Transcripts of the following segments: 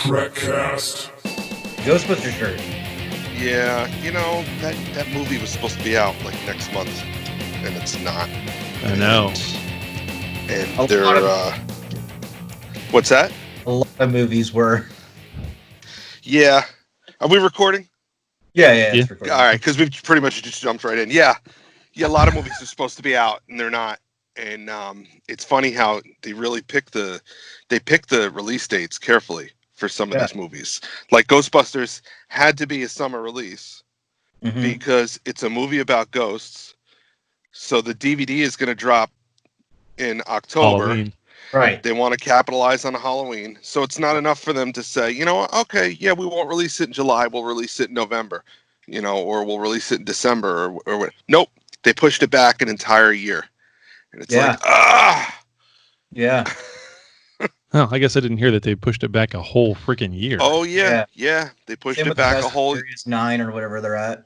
TrekCast. Ghostbuster shirt. Yeah, that movie was supposed to be out like next month, and it's not. I know. And they're what's that? A lot of movies were. Yeah. Are we recording? Yeah, it's recording. All right, because we've pretty much just jumped right in. Yeah, a lot of movies are supposed to be out, and they're not. And it's funny how they really pick the release dates carefully for some of these movies. Like Ghostbusters had to be a summer release because it's a movie about ghosts. So the DVD is going to drop in October. Halloween. Right. They want to capitalize on Halloween. So it's not enough for them to say, you know what, okay, yeah, we won't release it in July. We'll release it in November, or we'll release it in December or what. Nope. They pushed it back an entire year. And it's like, Yeah. Oh, I guess I didn't hear that they pushed it back a whole freaking year. Oh, yeah. They pushed it back a whole... Furious 9 or whatever they're at.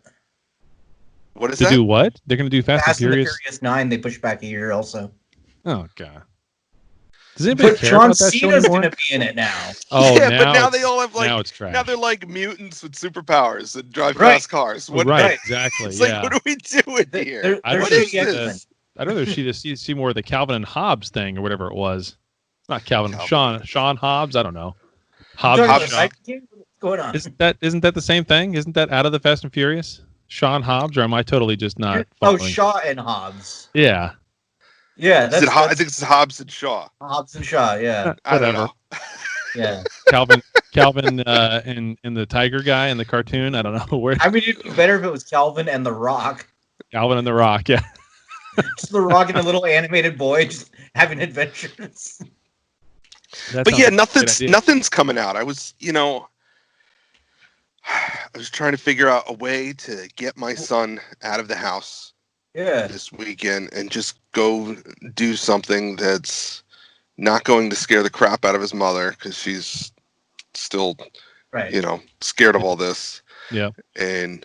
What is to that? do what? They're going to do Fast and Furious? Furious 9, they pushed back a year also. Oh, God. Does anybody care about that show anymore? John Cena's going to be in it now. Oh, yeah, now but now they all have now it's trash. Now they're like mutants with superpowers that drive fast cars. Right, exactly. It's like, what are we doing here? I'd rather see more of the Calvin and Hobbes thing or whatever it was. Not Calvin. Sean Hobbes. I don't know. Hobbes. What's going on? Isn't that the same thing? Isn't that out of the Fast and Furious? Sean Hobbes, or am I totally just not? Shaw and Hobbes. Yeah. Yeah, I think it's Hobbs and Shaw. Hobbs and Shaw, yeah. I don't know. Yeah. Calvin, and the tiger guy in the cartoon. I don't know where. I mean, it'd be better if it was Calvin and the Rock. Calvin and the Rock, yeah. Just the Rock and a little animated boy just having adventures. But yeah, nothing's coming out. I was trying to figure out a way to get my son out of the house. Yeah. This weekend and just go do something that's not going to scare the crap out of his mother because she's still, scared of all this. Yeah. And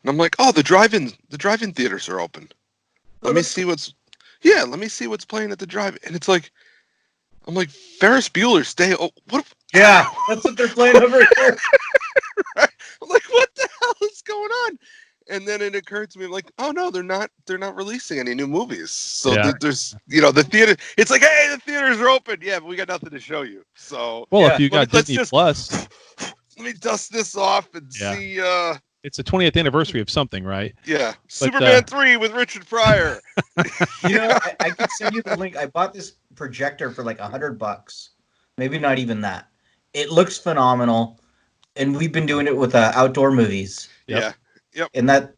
I'm like, oh, the drive-in theaters are open. Let me see what's playing at the drive-in. And it's like, I'm like, Ferris Bueller's Day. Oh, what? Yeah, that's what they're playing over here. Right? I'm like, what the hell is going on? And then it occurred to me, like, oh no, they're not releasing any new movies. So there's, the theater. It's like, hey, the theaters are open. Yeah, but we got nothing to show you. So, if you got Disney Plus, let me dust this off and see. It's the 20th anniversary of something, right? Yeah, but, Superman 3 with Richard Pryor. I could send you the link. I bought this projector for like $100. Maybe not even that. It looks phenomenal, and we've been doing it with outdoor movies. Yeah. Yep. And that,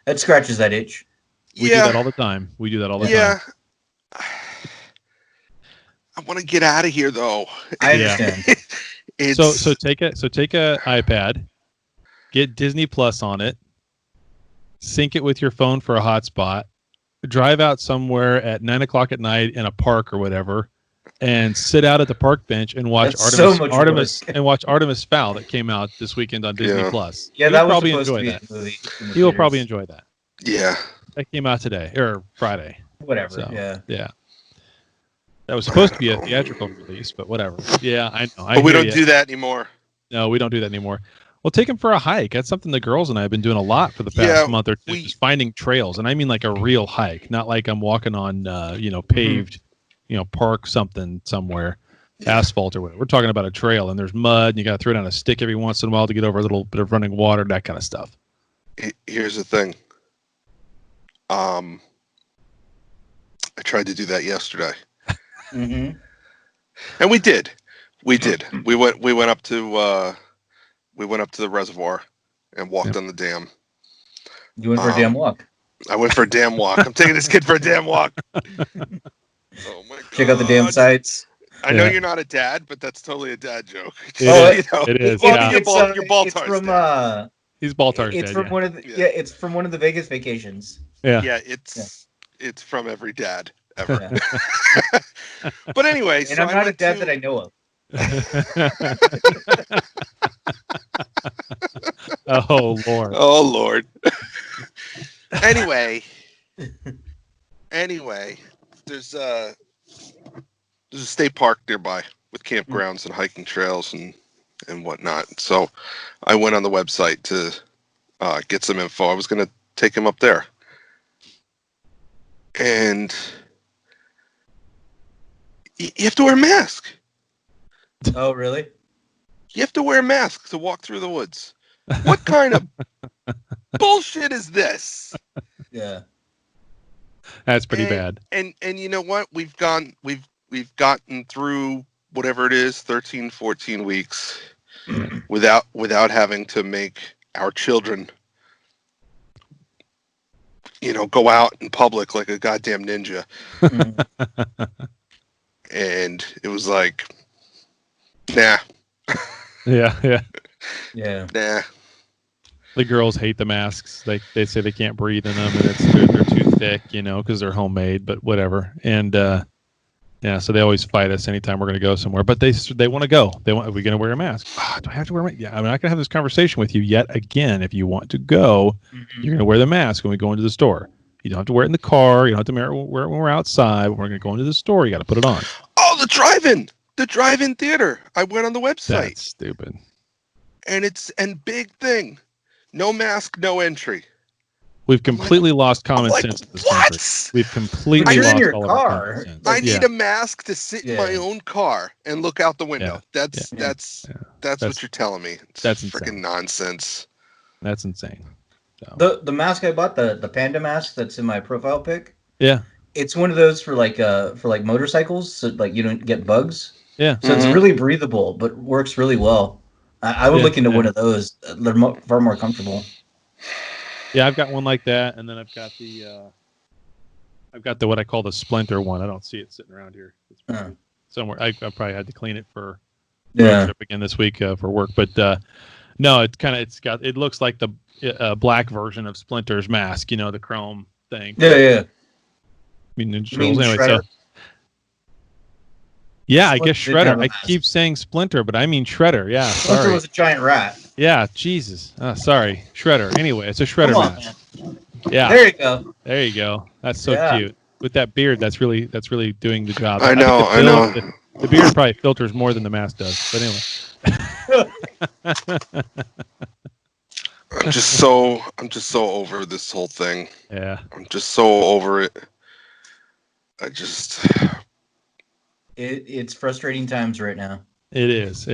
that scratches that itch. We do that all the time. Yeah. I want to get out of here, though. I understand. So take a iPad, get Disney Plus on it, sync it with your phone for a hotspot, drive out somewhere at 9:00 at night in a park or whatever, and sit out at the park bench and watch Artemis Fowl that came out this weekend on Disney Plus. Yeah, that was supposed to be a movie. You will probably enjoy that. Yeah, that came out today or Friday. Whatever. So, yeah. That was supposed to be a theatrical release, but whatever. Yeah, I know. But we don't do that anymore. No, we don't do that anymore. Well, take him for a hike. That's something the girls and I have been doing a lot for the past month or two. Just finding trails, and I mean like a real hike, not like I'm walking on paved. Park something somewhere, asphalt or whatever. We're talking about a trail, and there's mud, and you got to throw down a stick every once in a while to get over a little bit of running water, that kind of stuff. Here's the thing. I tried to do that yesterday, and we did. We went up to the reservoir and walked on the dam. You went for a damn walk. I went for a damn walk. I'm taking this kid for a damn walk. Oh my God. Check out the damn sites. I know you're not a dad, but that's totally a dad joke. It is. You're Baltar's He's Baltar's It's dad. From one of the, it's from one of the Vegas vacations. Yeah. It's from every dad ever. Yeah. But anyway, and I'm not a dad that I know of. Oh Lord. Oh Lord. Anyway, there's a state park nearby with campgrounds and hiking trails, and and whatnot. So I went on the website to get some info. I was going to take him up there. And you have to wear a mask. Oh, really? You have to wear a mask to walk through the woods. What kind of bullshit is this? Yeah. That's pretty bad. And you know what? We've gotten through whatever it is, 13, 14 weeks without having to make our children, go out in public like a goddamn ninja. And it was like, nah. Yeah. Nah. The girls hate the masks. They say they can't breathe in them, and they're too thick, because they're homemade. But whatever. And so they always fight us anytime we're going to go somewhere. But they want to go. Are we going to wear a mask? Do I have to wear a mask? Yeah, I'm not going to have this conversation with you yet again. If you want to go, you're going to wear the mask when we go into the store. You don't have to wear it in the car. You don't have to wear it when we're outside. When we're going to go into the store, you got to put it on. Oh, the drive-in theater. I went on the website. That's stupid. And big thing, no mask, no entry. We've completely lost common sense in this country. We've completely lost in your all car. of our common sense. I need a mask to sit in my own car and look out the window. Yeah. That's what you're telling me. That's freaking nonsense. That's insane. So. The mask I bought, the panda mask that's in my profile pic. Yeah. It's one of those for motorcycles, so like you don't get bugs. Yeah. So it's really breathable, but works really well. I would look into one of those. They're far more comfortable. Yeah, I've got one like that, and then I've got the what I call the Splinter one. I don't see it sitting around here. It's somewhere. I probably had to clean it for road trip again this week for work. But no, it looks like the black version of Splinter's mask. The chrome thing. Yeah. Anyway, so. Yeah, I guess Shredder. I keep saying Splinter, but I mean Shredder. Yeah, Splinter sorry. was a giant rat. Yeah, Jesus. Sorry, Shredder. Anyway, it's a Shredder mask. Man. Yeah. There you go. That's so cute. With that beard, that's really doing the job. I know. The beard probably filters more than the mask does. But anyway. I'm just so over this whole thing. Yeah. I'm just so over it. It's frustrating times right now. It is.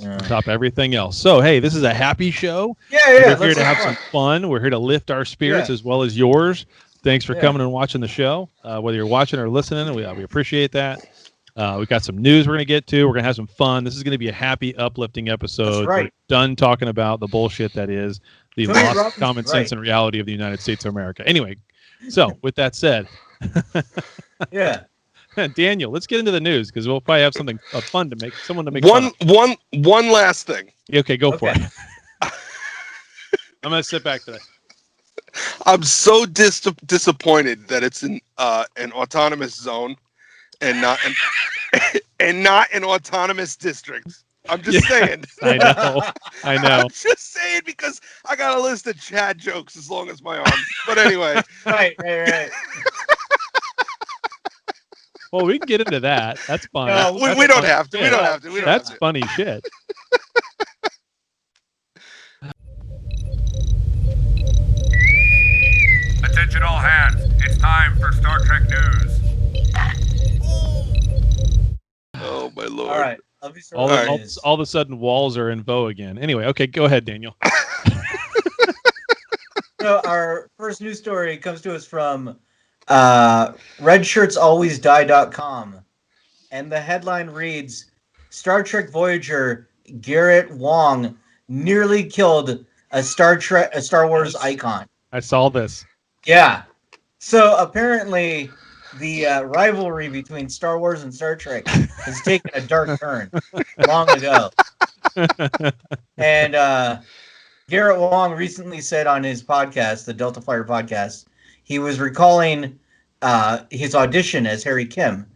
On top of everything else. So, hey, this is a happy show. Yeah. We're here to have some fun. We're here to lift our spirits as well as yours. Thanks for coming and watching the show. Whether you're watching or listening, we appreciate that. We've got some news we're going to get to. We're going to have some fun. This is going to be a happy, uplifting episode. That's right. We're done talking about the bullshit that is the lost common sense and reality of the United States of America. Anyway, so with that said, Daniel, let's get into the news because we'll probably have something fun to make fun of. One last thing. Okay, go for it. I'm going to sit back today. I'm so disappointed that it's in an autonomous zone and not an autonomous district. I'm just saying. I know. I'm just saying because I got a list of Chad jokes as long as my arm. But anyway. Right. Well, we can get into that. That's fine. No, we don't have to. We don't have to. That's funny shit. Attention all hands. It's time for Star Trek news. Oh, my Lord. All right. All of a sudden, walls are in vogue again. Anyway, okay, go ahead, Daniel. So our first news story comes to us from redshirtsalwaysdie.com. And the headline reads, Star Trek Voyager Garrett Wang nearly killed a Star Wars icon. I saw this. Yeah. So apparently the rivalry between Star Wars and Star Trek has taken a dark turn long ago. And Garrett Wang recently said on his podcast, the Delta Flyer podcast, he was recalling his audition as Harry Kim.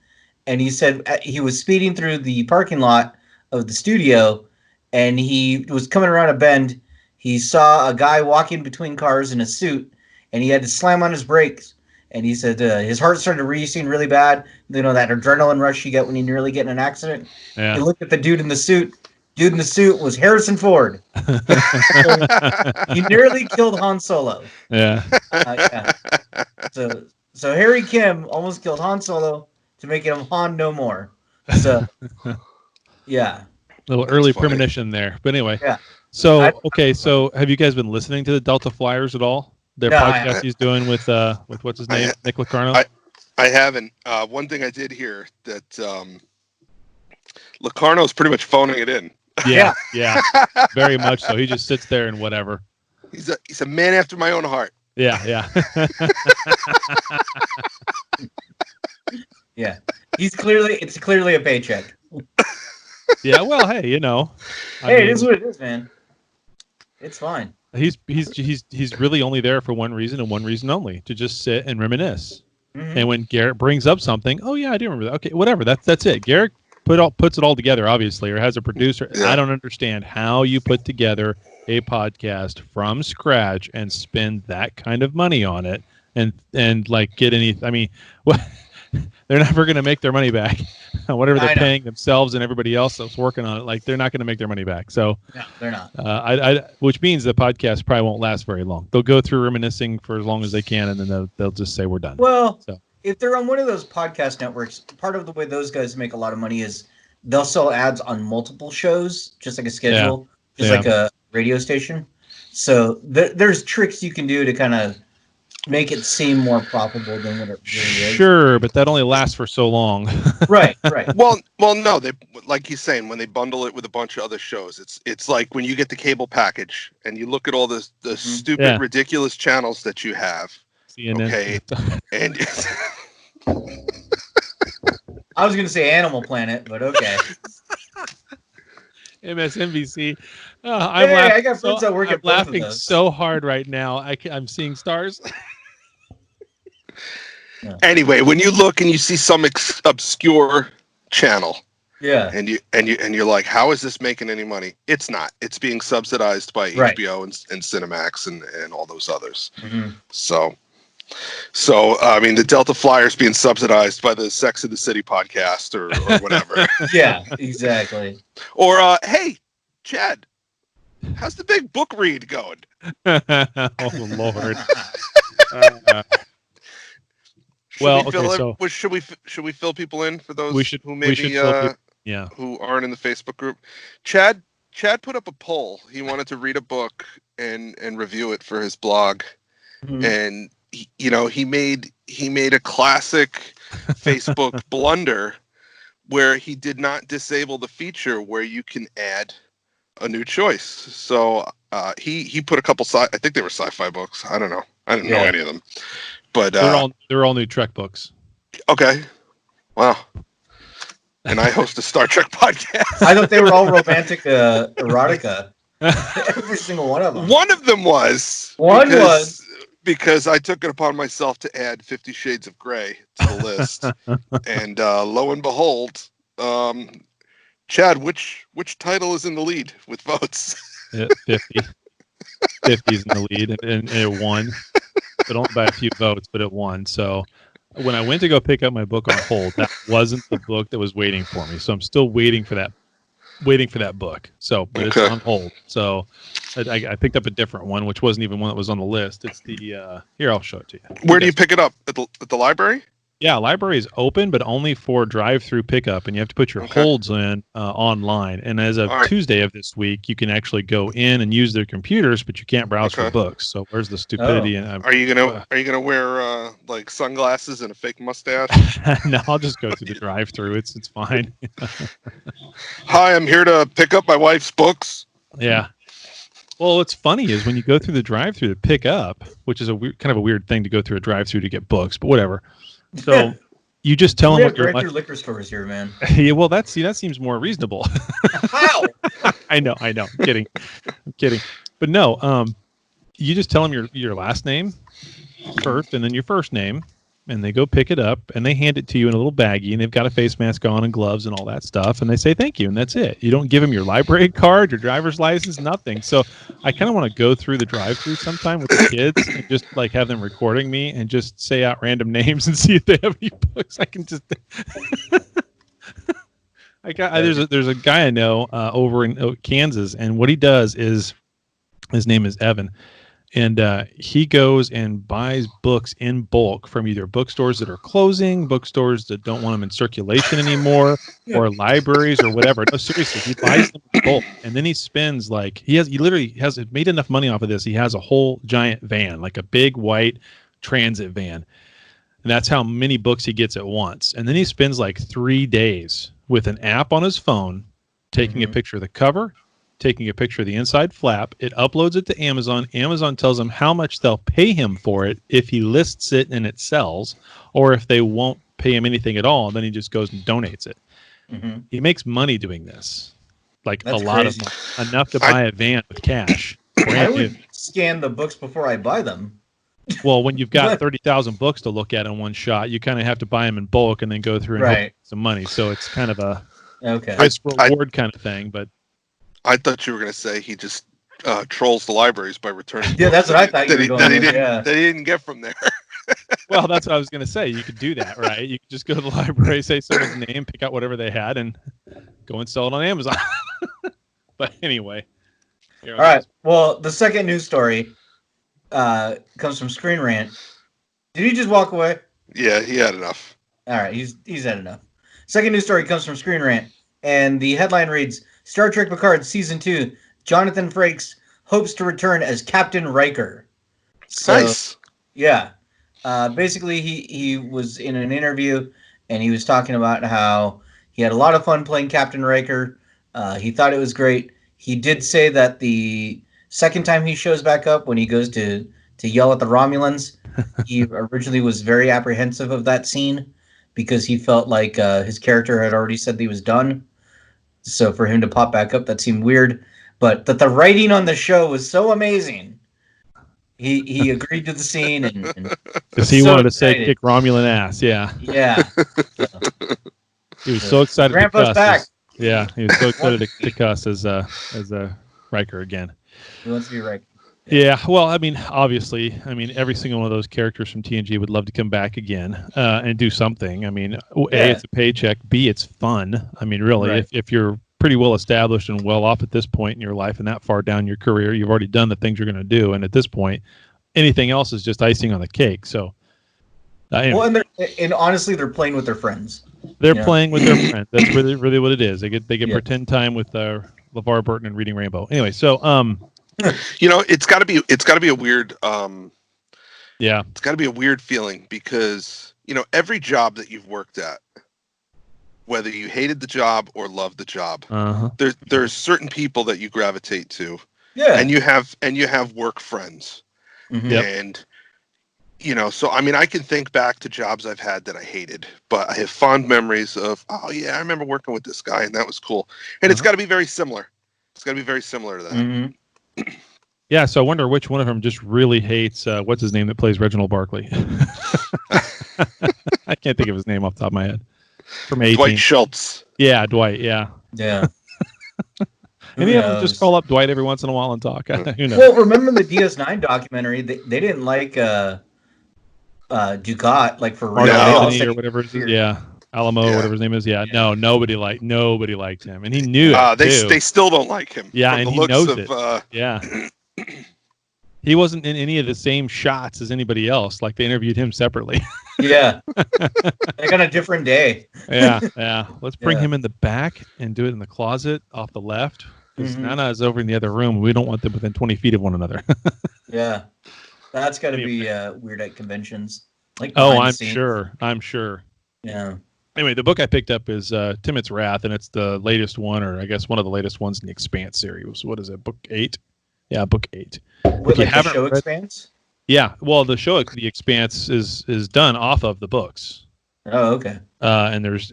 And he said he was speeding through the parking lot of the studio, and he was coming around a bend. He saw a guy walking between cars in a suit, and he had to slam on his brakes. And he said his heart started racing really bad. You know, that adrenaline rush you get when you nearly get in an accident. Yeah. He looked at the dude in the suit, Dude in the suit was Harrison Ford. He nearly killed Han Solo. Yeah. Yeah. So Harry Kim almost killed Han Solo to make him Han no more. So yeah. Little early funny. premonition there. But anyway. Yeah. So okay, so have you guys been listening to the Delta Flyers at all? Their No, podcast he's doing with what's his name? Nick Locarno? I haven't. One thing I did hear that Locarno's pretty much phoning it in. Yeah. Very much so. He just sits there and whatever. He's a man after my own heart. Yeah. Yeah. It's clearly a paycheck. Yeah, well, hey, I mean, it is what it is, man. It's fine. He's really only there for one reason and one reason only, to just sit and reminisce. Mm-hmm. And when Garrett brings up something, oh yeah, I do remember that. Okay, whatever. That's it. Garrett puts it all together, obviously, or has a producer. Yeah. I don't understand how you put together a podcast from scratch and spend that kind of money on it and like get any. I mean, what? They're never going to make their money back. Whatever they're paying themselves and everybody else that's working on it, like they're not going to make their money back. So no, they're not. Which means the podcast probably won't last very long. They'll go through reminiscing for as long as they can, and then they'll just say we're done. Well, if they're on one of those podcast networks, part of the way those guys make a lot of money is they'll sell ads on multiple shows, just like a schedule, like a radio station. So there's tricks you can do to kind of make it seem more profitable than what it really is. Sure, but that only lasts for so long. Right. Well, no, they, like he's saying, when they bundle it with a bunch of other shows, it's like when you get the cable package and you look at all the stupid, ridiculous channels that you have. CNN. Okay, and I was going to say Animal Planet, but okay. MSNBC. I got friends that work at both laughing of those. so hard right now. I'm seeing stars. Anyway, when you look and you see some obscure channel, and you're like, how is this making any money? It's not. It's being subsidized by HBO and Cinemax and all those others. Mm-hmm. So I mean, the Delta Flyers being subsidized by the Sex and the City podcast or whatever. Yeah, exactly. Or hey, Chad, how's the big book read going? Oh Lord. Should we fill people in for those who maybe who aren't in the Facebook group? Chad put up a poll. He wanted to read a book and review it for his blog, and he made a classic Facebook blunder where he did not disable the feature where you can add a new choice. So he put a couple I think they were sci-fi books. I don't know. I didn't know any of them. But they're all new Trek books. Okay. Wow. And I host a Star Trek podcast. I thought they were all romantic erotica. Every single one of them. One of them was. Because I took it upon myself to add 50 Shades of Grey to the list. And lo and behold, Chad, which title is in the lead with votes? 50. 50's in the lead, and it won. But only by a few votes, but it won. So when I went to go pick up my book on hold, that wasn't the book that was waiting for me. So I'm still waiting for that book. So but it's on hold. So I picked up a different one, which wasn't even one that was on the list. It's the here, I'll show it to you. Where do you pick it up? At the library? Yeah, library is open, but only for drive-through pickup, and you have to put your holds in online. And as of Tuesday of this week, you can actually go in and use their computers, but you can't browse for books. So where's the stupidity? Oh. Are you gonna wear like sunglasses and a fake mustache? No, I'll just go through the drive-through. It's fine. Hi, I'm here to pick up my wife's books. Yeah. Well, what's funny is when you go through the drive-through to pick up, which is kind of a weird thing to go through a drive-through to get books, but whatever. So you just tell them what you're like. Liquor stores here, man. Yeah, well, that seems more reasonable. How? I know. I'm kidding. But no, you just tell them your last name first, and then your first name, and they go pick it up, and they hand it to you in a little baggie, and they've got a face mask on and gloves and all that stuff, and they say thank you, and that's it. You don't give them your library card, your driver's license, nothing. So I kind of want to go through the drive-through sometime with the kids and just like have them recording me and just say out random names and see if they have any books. I There's a guy I know over in Kansas, and what he does is, his name is Evan, and he goes and buys books in bulk from either bookstores that are closing, bookstores that don't want them in circulation anymore, or libraries or whatever. No, seriously, he buys them in bulk, and then he spends he literally has made enough money off of this. He has a whole giant van, like a big white transit van, and that's how many books he gets at once. And then he spends like 3 days with an app on his phone, taking a picture of the cover, taking a picture of the inside flap. It uploads it to Amazon. Amazon tells him how much they'll pay him for it if he lists it and it sells, or if they won't pay him anything at all, then he just goes and donates it. He makes money doing this, like that's a lot crazy. Of money, enough to buy a van with cash. I would scan the books before I buy them. Well, when you've got 30,000 books to look at in one shot, you kind of have to buy them in bulk and then go through and make some money. So it's kind of a risk reward kind of thing, but I thought you were going to say he just trolls the libraries by returning. Yeah, that's what I thought you were going to that he didn't get from there. Well, that's what I was going to say. You could do that, right? You could just go to the library, say someone's name, pick out whatever they had, and go and sell it on Amazon. But anyway. All right. Well, the second news story comes from Screen Rant. Did he just walk away? Yeah, he had enough. All right, he's had enough. Second news story comes from Screen Rant, and the headline reads, Star Trek Picard Season 2, Jonathan Frakes hopes to return as Captain Riker. So, nice. Yeah. Basically, he was in an interview, and he was talking about how he had a lot of fun playing Captain Riker. He thought it was great. He did say that the second time he shows back up, when he goes to yell at the Romulans, he originally was very apprehensive of that scene because he felt like his character had already said that he was done. So for him to pop back up, that seemed weird. But that the writing on the show was so amazing. He agreed to the scene and because he wanted to say kick Romulan ass, yeah. Yeah. He was so excited Grandpa's to cuss. back. Yeah, he was so excited to cuss as Riker again. He wants to be Riker. Yeah, well, I mean, obviously, every single one of those characters from TNG would love to come back again and do something. A, it's a paycheck. B, it's fun. Really, if you're pretty well established and well off at this point in your life and that far down your career, you've already done the things you're going to do. And at this point, anything else is just icing on the cake. So, anyway. Well, and honestly, they're playing with their friends. They're playing with their friends. That's really what it is. They get pretend time with LeVar Burton and Reading Rainbow. Anyway, so it's got to be a weird yeah. It's got to be a weird feeling because every job that you've worked at, whether you hated the job or loved the job, there's certain people that you gravitate to. Yeah. And you have work friends. And so I can think back to jobs I've had that I hated, but I have fond memories of, oh yeah, I remember working with this guy and that was cool. And it's got to be very similar. It's got to be very similar to that. Yeah, so I wonder which one of them just really hates what's his name that plays Reginald Barkley. I can't think of his name off the top of my head. From A-Team. Dwight Schultz. Yeah, Dwight. Yeah. Yeah. Maybe I'll just call up Dwight every once in a while and talk. Who knows? Well, remember the DS9 documentary? They didn't like Ducat, like for real. Or whatever. Yeah. Alamo, whatever his name is. Yeah. No, nobody liked him, and he knew it. They still don't like him. Yeah, and he knows it. Yeah. He wasn't in any of the same shots as anybody else. Like they interviewed him separately. Yeah. Like on a different day. Yeah. Let's bring him in the back and do it in the closet off the left. Because Nana is over in the other room. We don't want them within 20 feet of one another. Yeah. That's got to be weird at conventions. Like I'm sure. Yeah. Anyway, the book I picked up is Timot's Wrath, and it's the latest one, or I guess one of the latest ones in the Expanse series. What is it, book 8? Yeah, book 8. With like the show Expanse? Yeah, well, the show, The Expanse, is done off of the books. Oh, okay. And there's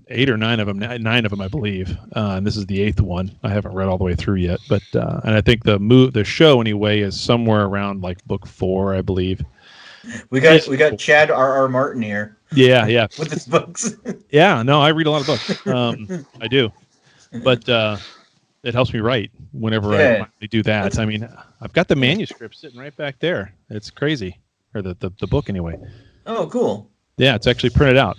8 or 9 of them, 9 of them, I believe. And this is the 8th one. I haven't read all the way through yet, but and I think the show anyway is somewhere around like book 4, I believe. We got Chad R.R. Martin here. Yeah. With his books. Yeah, no, I read a lot of books. I do, but it helps me write whenever I finally do that. I've got the manuscript sitting right back there. It's crazy, or the book anyway. Oh, cool. Yeah, it's actually printed out.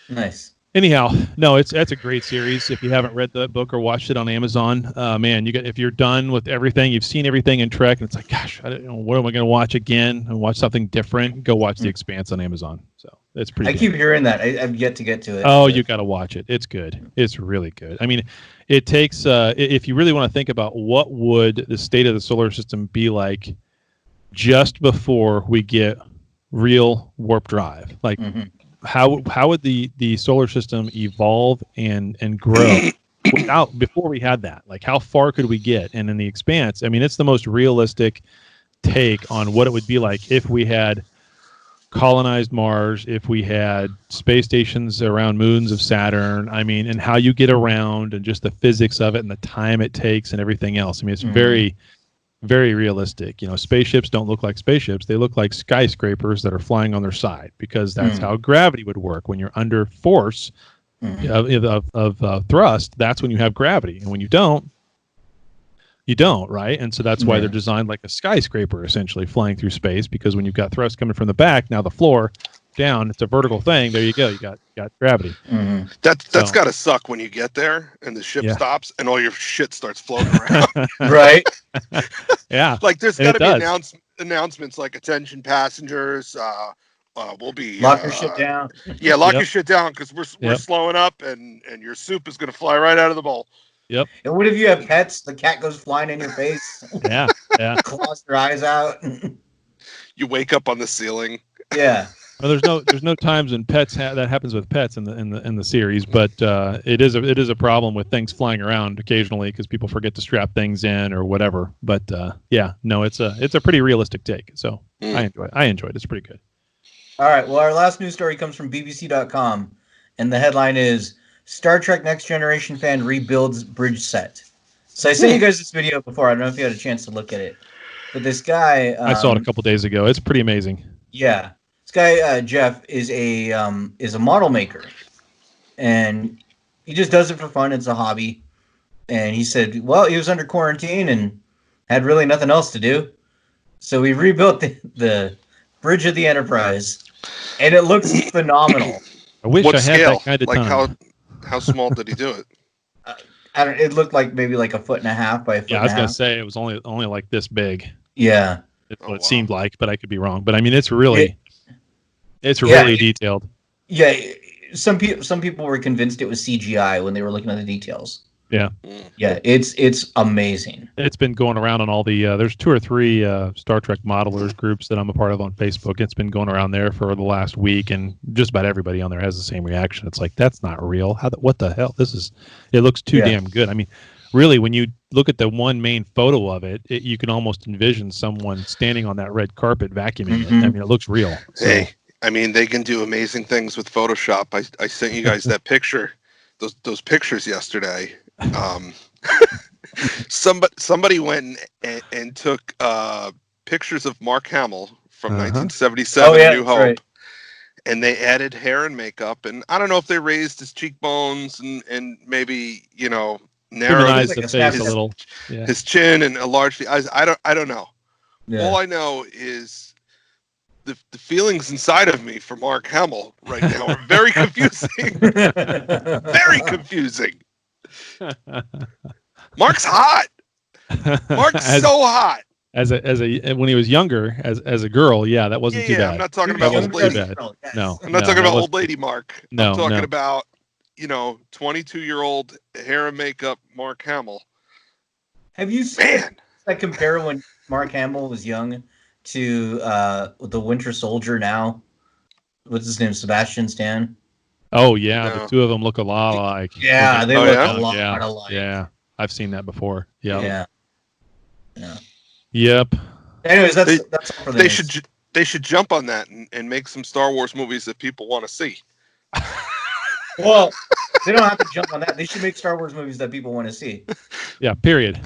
Nice. Anyhow, no, that's a great series. If you haven't read the book or watched it on Amazon, man, if you're done with everything, you've seen everything in Trek, and it's like, gosh, I don't know, what am I going to watch again and watch something different? Go watch The Expanse on Amazon. So it's pretty. I keep hearing that. I've yet to get to it. Oh, you got to watch it. It's good. It's really good. I mean, it takes. If you really want to think about what would the state of the solar system be like just before we get real warp drive, like. Mm-hmm. How would the solar system evolve and grow before we had that? Like, how far could we get? And in The Expanse, I mean, it's the most realistic take on what it would be like if we had colonized Mars, if we had space stations around moons of Saturn. I mean, and how you get around and just the physics of it and the time it takes and everything else. I mean, it's very, very realistic. You know, spaceships don't look like spaceships. They look like skyscrapers that are flying on their side, because that's how gravity would work. When you're under force of thrust, that's when you have gravity. And when you don't, right? And so that's why they're designed like a skyscraper, essentially flying through space, because when you've got thrust coming from the back, now the floor down, it's a vertical thing. There you go. You got gravity. That's got to suck when you get there and the ship stops and all your shit starts floating around. Right. Yeah. Like there's got to be announcements like, attention passengers, we'll be lock your shit down. Yeah, lock your shit down, because we're slowing up and your soup is gonna fly right out of the bowl. Yep. And what if you have pets? The cat goes flying in your face. Yeah. Claws your eyes out. You wake up on the ceiling. Yeah. Well, there's no times when that happens with pets in the series, but it is a problem with things flying around occasionally because people forget to strap things in or whatever. But it's a pretty realistic take. So I enjoy it. It's pretty good. All right. Well, our last news story comes from BBC.com, and the headline is Star Trek Next Generation fan rebuilds bridge set. So I sent you guys this video before. I don't know if you had a chance to look at it, but this guy I saw it a couple days ago. It's pretty amazing. Yeah. This guy, Jeff, is a model maker, and he just does it for fun. It's a hobby. And he said, well, he was under quarantine and had really nothing else to do. So we rebuilt the bridge of the Enterprise, and it looks phenomenal. I wish What I had scale? that kind of Like time. how small did he do it? It looked like maybe like 1.5 feet by a foot. Yeah, I was going to say it was only like this big. Yeah. It's what it seemed like, but I could be wrong. But I mean, it's really detailed. Yeah, some people were convinced it was CGI when they were looking at the details. Yeah. Yeah, it's amazing. It's been going around on all the there's 2 or 3 Star Trek modelers groups that I'm a part of on Facebook. It's been going around there for the last week, and just about everybody on there has the same reaction. It's like, that's not real. What the hell? It looks too damn good. I mean, really, when you look at the one main photo of it, you can almost envision someone standing on that red carpet vacuuming it. I mean, it looks real. So. Hey, I mean, they can do amazing things with Photoshop. I sent you guys that picture, those pictures yesterday. Somebody went and took pictures of Mark Hamill from 1977, New Hope, right. And they added hair and makeup, and I don't know if they raised his cheekbones and maybe narrowed his face a little, his chin and enlarged the eyes. I don't know. Yeah. All I know is the feelings inside of me for Mark Hamill right now are very confusing. Very confusing. Mark's hot. Mark's so hot. As a when he was younger, as a girl, that wasn't too bad. I'm not talking about old lady. No, I'm not talking about old lady Mark. No, I'm talking about 22-year-old hair and makeup Mark Hamill. Have you seen that compare when Mark Hamill was young to the Winter Soldier now? What's his name? Sebastian Stan. Oh yeah, the two of them look a lot alike. Yeah, they look a lot alike. Yeah, I've seen that before. Yeah. Yep. Anyways, that's all for the they should jump on that and make some Star Wars movies that people want to see. Well, they don't have to jump on that. They should make Star Wars movies that people want to see. Yeah. Period.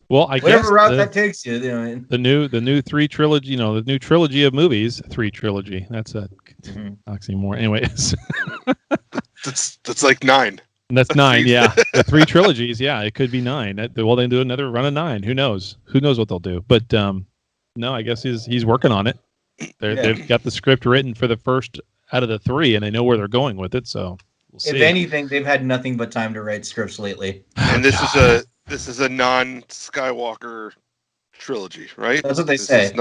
Well, whatever route that takes you, the new 3 trilogy, the new trilogy of movies, 3 trilogy. That's a oxymoron. Anyways, that's like 9. That's 9. Yeah, the 3 trilogies. Yeah, it could be 9. Well, they do another run of 9. Who knows? Who knows what they'll do? But no, I guess he's working on it. They've got the script written for the first out of the three, and they know where they're going with it. So we'll see. If anything, they've had nothing but time to write scripts lately. And this is a non-Skywalker trilogy, right? That's what they say.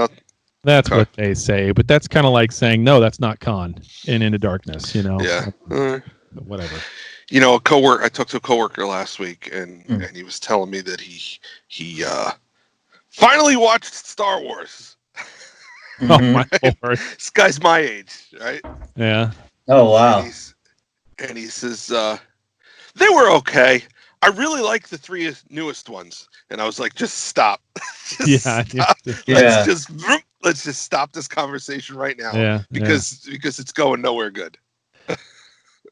That's what they say, but that's kind of like saying no, that's not Khan in Into Darkness. Yeah. Whatever. A coworker. I talked to a coworker last week, and he was telling me that he finally watched Star Wars. Oh my Lord! This guy's my age, right? Yeah. Oh wow! And he says they were okay. I really like the three newest ones, and I was like, just stop. Stop. Let's just stop this conversation right now. Yeah. Because it's going nowhere good.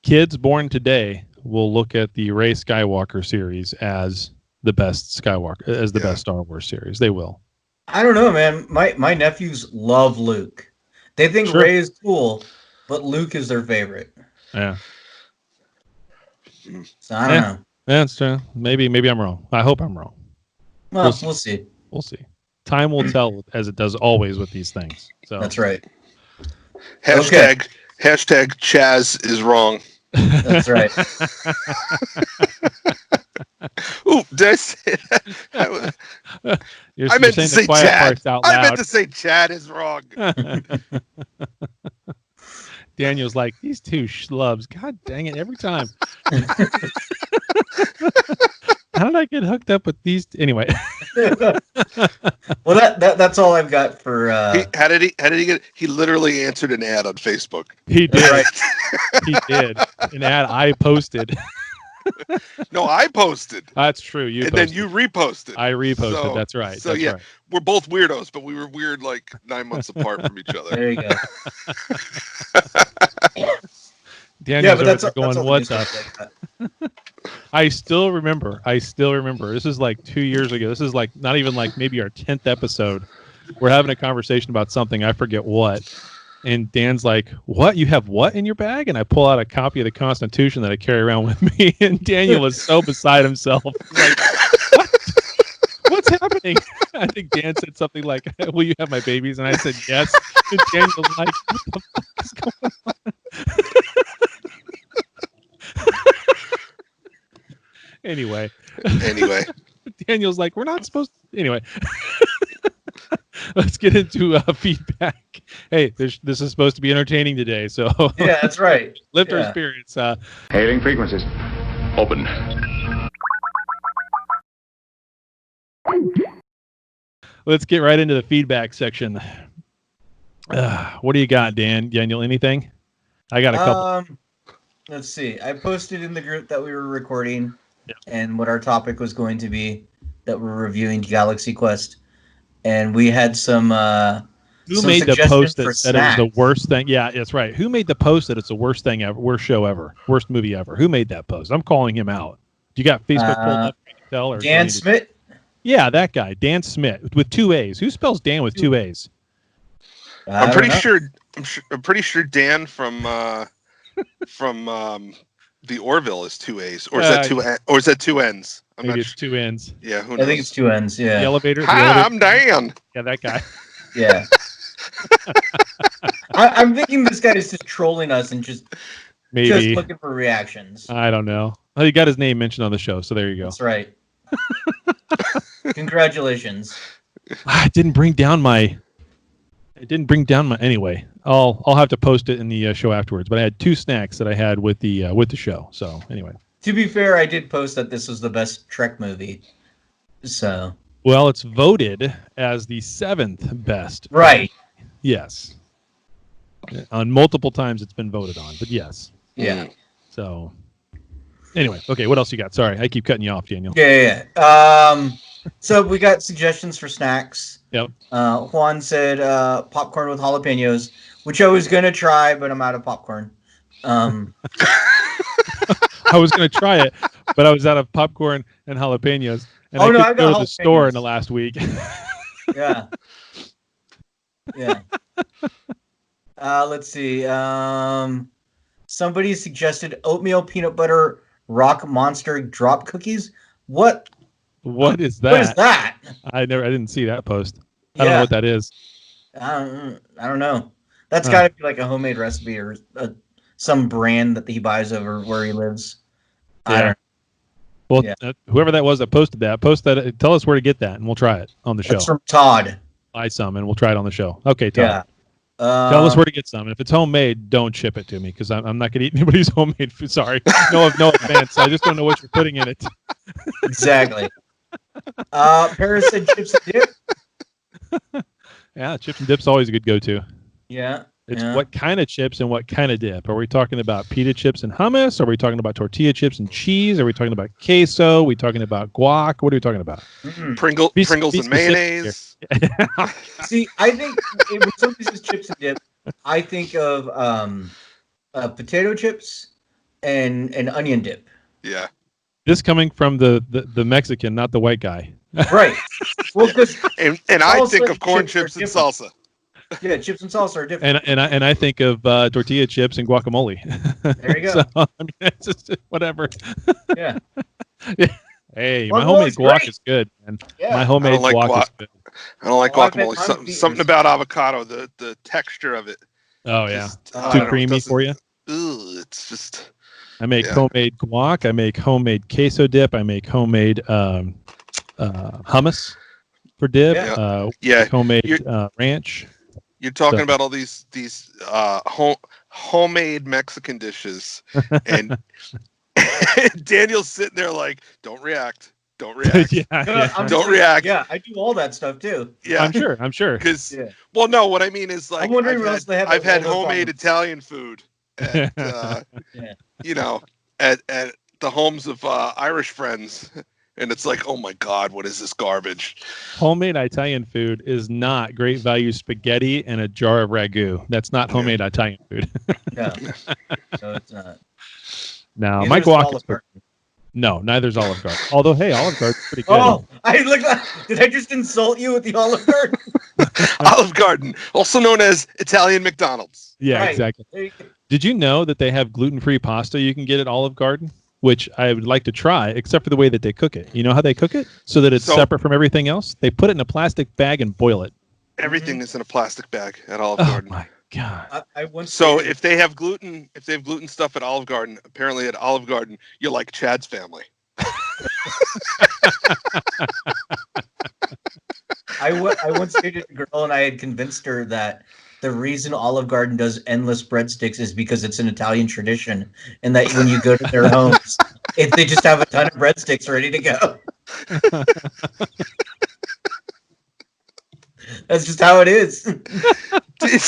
Kids born today will look at the Rey Skywalker series as the best best Star Wars series. They will. I don't know, man. My nephews love Luke. They think Rey is cool, but Luke is their favorite. Yeah. So I don't know. That's true. Maybe I'm wrong. I hope I'm wrong. Well, we'll see. We'll see. Time will tell, as it does always with these things. So that's right. Hashtag Chaz is wrong. That's right. Ooh, did I say that? I meant to say Chad. I meant to say Chad is wrong. Daniel's like, these two schlubs. God dang it, every time. How did I get hooked up with these? Anyway. Well, that's all I've got for. How did he get? He literally answered an ad on Facebook. He did. Right. He did an ad I posted. No, I posted. That's true. Then you reposted. I reposted. So, that's right. So that's right. We're both weirdos, but we were weird like 9 months apart from each other. There you go. Daniel's that's going, what's up? I still remember. This is like 2 years ago. This is like not even like maybe our 10th episode. We're having a conversation about something. I forget what. And Dan's like, what? You have what in your bag? And I pull out a copy of the Constitution that I carry around with me. And Daniel was so beside himself. Like, what? What's happening? I think Dan said something like, will you have my babies? And I said, yes. And Daniel's like, what the fuck is going on? Anyway. Daniel's like, we're not supposed to. Anyway. Let's get into feedback. Hey, this is supposed to be entertaining today, so yeah, that's right. Lift our spirits. Hailing frequencies. Open. Let's get right into the feedback section. What do you got, Daniel? Anything? I got a couple. Let's see. I posted in the group that we were recording and what our topic was going to be, that we're reviewing Galaxy Quest. And we had some who made the post that said it was the worst thing? Yeah, that's right. Who made the post that it's the worst thing ever, worst show ever, worst movie ever? Who made that post? I'm calling him out. You got Facebook pulled up? Tell, or Dan Smith? Yeah, that guy, Dan Smith, with 2 A's. Who spells Dan with 2 A's? I'm pretty sure Dan from the Orville is 2 A's, or is that two N's? Maybe it's 2 N's. Yeah, who knows? I think it's 2 N's. Yeah. The elevator. Hi, I'm Dan. Yeah, that guy. Yeah. I'm thinking this guy is just trolling us and just looking for reactions. I don't know. Oh, he got his name mentioned on the show, so there you go. That's right. Congratulations. It didn't bring down my. Anyway, I'll have to post it in the show afterwards. But I had 2 snacks that I had with the show. So anyway. To be fair, I did post that this was the best Trek movie. So. Well, it's voted as the 7th best. Right. Yes. On multiple times it's been voted on, but yes. Yeah. So. Anyway, okay. What else you got? Sorry, I keep cutting you off, Daniel. Yeah. So we got suggestions for snacks. Yep. Juan said popcorn with jalapenos, which I was gonna try, but I'm out of popcorn. I was gonna try it, but I was out of popcorn and jalapenos, and I couldn't go to the store in the last week. Yeah. Let's see. Somebody suggested oatmeal peanut butter rock monster drop cookies. What is that? What is that? I didn't see that post. I don't know what that is. I don't know. That's got to be like a homemade recipe or some brand that he buys over where he lives. I don't know. Well, Yeah. Whoever that was that posted that, tell us where to get that, and we'll try it on the show. That's from Todd. Buy some, and we'll try it on the show. Okay, Todd. Yeah. Tell us where to get some. And if it's homemade, don't ship it to me because I'm not going to eat anybody's homemade food. Sorry. No offense. I just don't know what you're putting in it. Exactly. Paris said chips and dip. Yeah, chips and dip's always a good go-to. Yeah. It's what kind of chips and what kind of dip. Are we talking about pita chips and hummus? Are we talking about tortilla chips and cheese? Are we talking about queso? Are we talking about guac? What are we talking about? Pringles and mayonnaise. See, I think when somebody says chips and dip, I think of potato chips and onion dip. Yeah. This coming from the Mexican, not the white guy. Right. Well, because and I think of corn chips and salsa. Yeah, chips and salsa are different. And I think of tortilla chips and guacamole. There you go. So, I mean, it's just whatever. Yeah. Hey, my homemade guac is good, and my homemade guac is good. I don't like guacamole. Something about avocado, the texture of it. Oh yeah, just, too creamy for you. It's just. I make homemade guac. I make homemade queso dip. I make homemade hummus for dip. Homemade ranch. You're talking about all these homemade Mexican dishes, and Daniel's sitting there like, "Don't react, don't react, don't react." Yeah, I do all that stuff too. Yeah, I'm sure. Because well, no, what I mean is like, I've had homemade Italian food, at, you know, at the homes of Irish friends. And it's like, oh my God, what is this garbage? Homemade Italian food is not great value spaghetti and a jar of ragu. That's not homemade Italian food. No, it's not. No, my guac is no, neither's Olive Garden. Although, hey, Olive Garden's pretty good. Oh, did I just insult you with the Olive Garden? Olive Garden, also known as Italian McDonald's. Yeah, right. Exactly. Did you know that they have gluten-free pasta you can get at Olive Garden? Which I would like to try, except for the way that they cook it. You know how they cook it? So that it's separate from everything else? They put it in a plastic bag and boil it. Everything is in a plastic bag at Olive Garden. Oh, my God. If they have gluten stuff at Olive Garden, apparently at Olive Garden, you're like Chad's family. I once dated a girl, and I had convinced her that the reason Olive Garden does endless breadsticks is because it's an Italian tradition, and that when you go to their homes, they just have a ton of breadsticks ready to go. That's just how it is. Did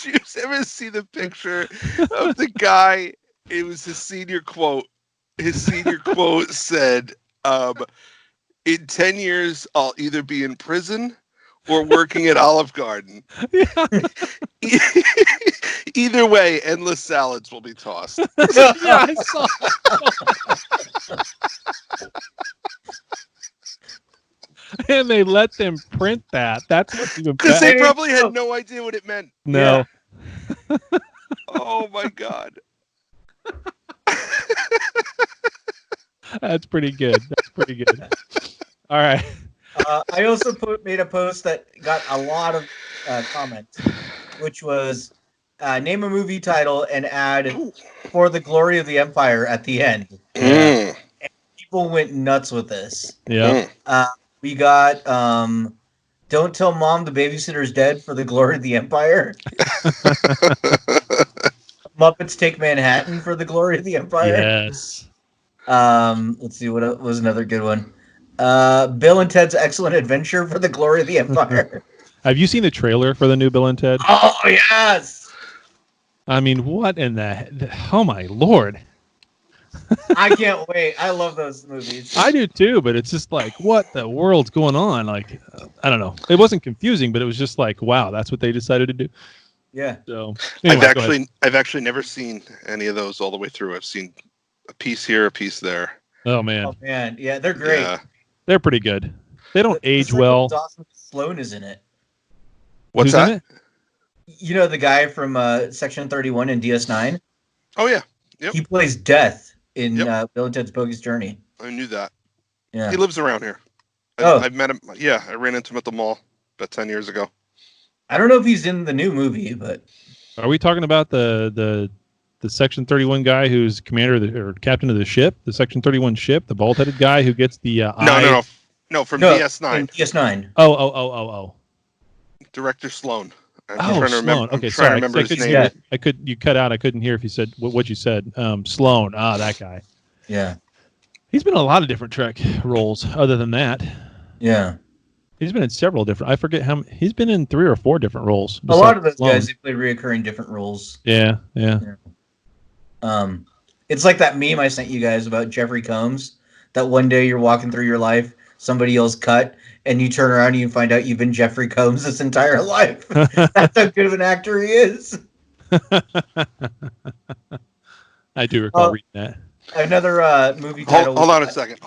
you ever see the picture of the guy? It was his senior quote. His senior quote said, in 10 years, I'll either be in prison or working at Olive Garden. Yeah. Either way, endless salads will be tossed. Yeah, I saw that. And they let them print that. That's what's even better. Because they probably had no idea what it meant. No. Yeah. Oh my God. That's pretty good. All right. I also made a post that got a lot of comments, which was name a movie title and add "For the Glory of the Empire" at the end. And people went nuts with this. Yeah. We got "Don't Tell Mom the Babysitter's Dead" for the glory of the Empire. Muppets Take Manhattan for the glory of the Empire. Yes. Let's see, what was another good one? Bill and Ted's Excellent Adventure for the glory of the Empire. Have you seen the trailer for the new Bill and Ted? Oh, yes! I mean, what in oh my Lord. I can't wait. I love those movies. I do too, but it's just like, what the world's going on? Like, I don't know. It wasn't confusing, but it was just like, wow, that's what they decided to do. Yeah. So anyway, I've actually never seen any of those all the way through. I've seen a piece here, a piece there. Oh man. Oh man. Yeah, they're great. Yeah. They're pretty good. They don't age well. Dawson Sloan is in it. What's Who's that? in it? You know the guy from Section 31 in DS9? Oh yeah. Yep. He plays Death in Bill and Ted's Bogus Journey. I knew that. Yeah. He lives around here. Oh. I've met him. Yeah, I ran into him at the mall about 10 years ago. I don't know if he's in the new movie, but Are we talking about the Section 31 guy who's commander of or captain of the ship, the Section 31 ship, the bald-headed guy who gets the No, from DS9. in DS9. Oh. Director Sloan. I'm Oh, trying to remember. Sloan. Okay, I'm trying sorry. to remember I his couldn't name. hear. You cut out. I couldn't hear if you said what you said. Sloan. That guy. Yeah. He's been in a lot of different Trek roles. Other than that, Yeah. he's been in several different. I forget how. He's been in 3 or 4 different roles. A lot of those Sloan. guys, they play reoccurring different roles. Yeah. It's like that meme I sent you guys about Jeffrey Combs. That one day you're walking through your life, somebody yells "cut," and you turn around and you find out you've been Jeffrey Combs this entire life. That's how good of an actor he is. I do recall reading that. Another movie title. Hold on a second.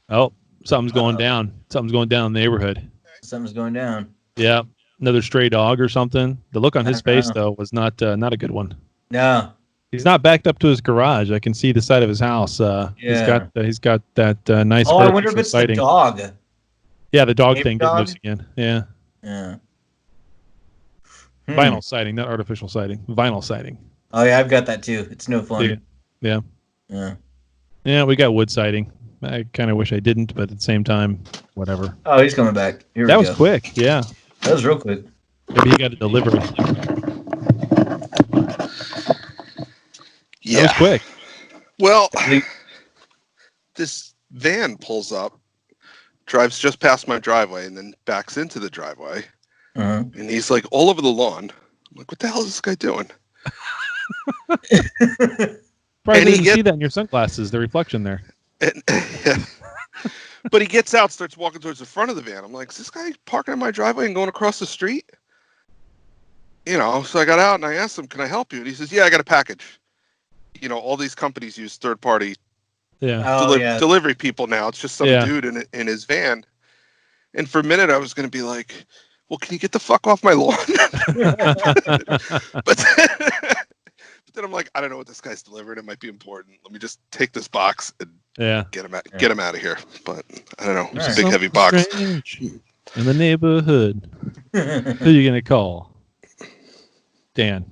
Oh, something's going down. Something's going down in the neighborhood. Something's going down. Yeah, another stray dog or something. The look on his face though was not a good one. No. He's not backed up to his garage. I can see the side of his house. He's got that nice. Oh, I wonder if it's sighting. the dog. Yeah, the dog Neighbor thing dog? did loose again. Yeah. Yeah. Vinyl sighting, not artificial sighting. Vinyl sighting. Oh yeah, I've got that too. It's no fun. Yeah. Yeah. We got wood sighting. I kind of wish I didn't, but at the same time, whatever. Oh, he's coming back. Here That we was go. quick. Yeah. That was real quick. Maybe he got it delivered. Yeah. That was quick. Well, this van pulls up, drives just past my driveway, and then backs into the driveway. Uh-huh. And he's like all over the lawn. I'm like, what the hell is this guy doing? Probably And he didn't see that in your sunglasses, the reflection there. And, but he gets out, starts walking towards the front of the van. I'm like, is this guy parking in my driveway and going across the street? So I got out and I asked him, can I help you? And he says, yeah, I got a package. All these companies use third-party delivery people now. It's just some dude in his van. And for a minute, I was going to be like, well, can you get the fuck off my lawn? but then I'm like, I don't know what this guy's delivering. It might be important. Let me just take this box and get him out of here. But I don't know. It's a big, heavy box. In the neighborhood. Who are you going to call? Dan.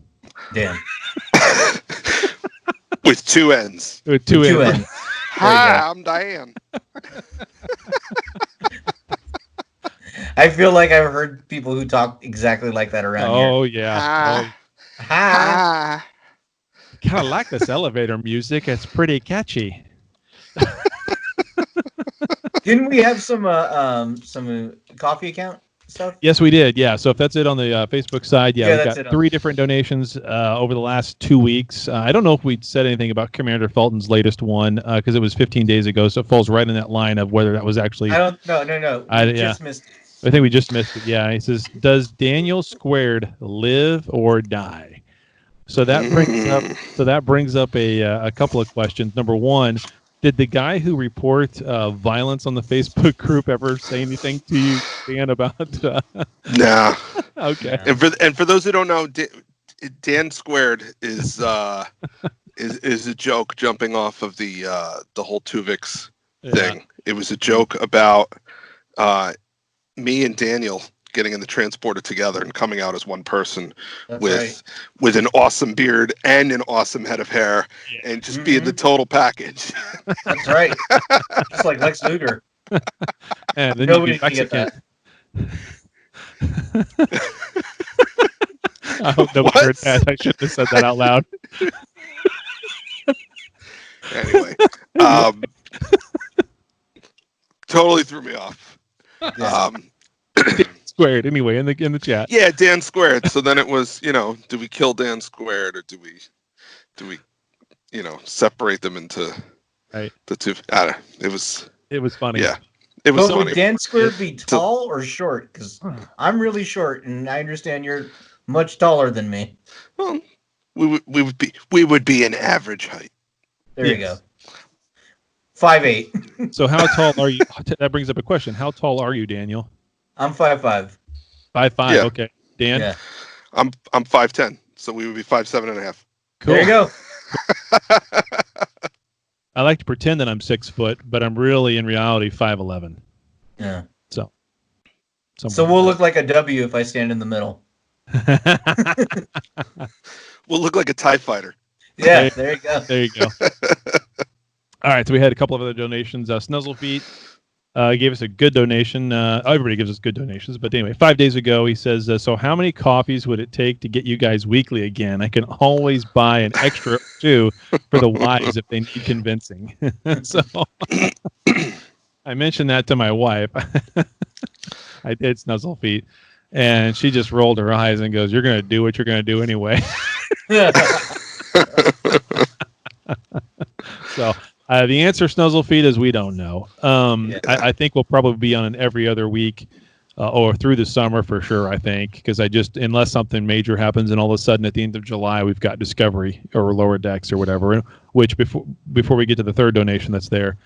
With 2 N's. With two N's. Hi, I'm Diane. I feel like I've heard people who talk exactly like that around here. Oh, yeah. Hi. Kind of like this elevator music. It's pretty catchy. Didn't we have some coffee account stuff? Yes, we did. Yeah. So if that's it on the Facebook side, we've that's got it 3 different donations over the last 2 weeks. I don't know if we said anything about Commander Felton's latest one because it was 15 days ago. So it falls right in that line of whether that was actually. I don't. No. Just missed it. I think we just missed it. Yeah. He says, "Does Daniel Squared live or die?" So that brings up a couple of questions. Number one, did the guy who reports violence on the Facebook group ever say anything to you, Dan, about? No. Okay. And for those who don't know, Dan Squared is a joke jumping off of the whole Tuvix thing. It was a joke about me and Daniel getting in the transporter together and coming out as one person with an awesome beard and an awesome head of hair and just being the total package. That's right. Just like Lex Luger. And then Nobody you can get Mexican. I hope nobody heard that. I shouldn't have said that out loud. Anyway, totally threw me off. Squared anyway in the chat. Yeah, Dan Squared. So then it was, do we kill Dan Squared or do we separate them into the two? I don't know. It was funny. Yeah, it was funny. Would Dan Squared be tall or short? Because I'm really short, and I understand you're much taller than me. Well, we would be an average height. There you go. 5'8". So how tall are you? That brings up a question. How tall are you, Daniel? I'm 5'5". 5'5". Yeah. Okay, Dan. Yeah. I'm 5'10", so we would be 5'7.5". Cool. There you go. I like to pretend that I'm 6 foot, but I'm really in reality 5'11". Yeah. So So we'll look like a W if I stand in the middle. We'll look like a TIE fighter. Yeah, there you go. There you go. All right, so we had a couple of other donations. Snuzzlefeet gave us a good donation. Everybody gives us good donations, but anyway, 5 days ago, he says, so how many coffees would it take to get you guys weekly again? I can always buy an extra 2 for the wise if they need convincing. So I mentioned that to my wife. I did, Snuzzlefeet, and she just rolled her eyes and goes, "You're going to do what you're going to do anyway." So the answer, Snuzzlefeet, is we don't know. I think we'll probably be on an every other week or through the summer for sure, I think, because unless something major happens and all of a sudden at the end of July we've got Discovery or Lower Decks or whatever, which before we get to the third donation that's there,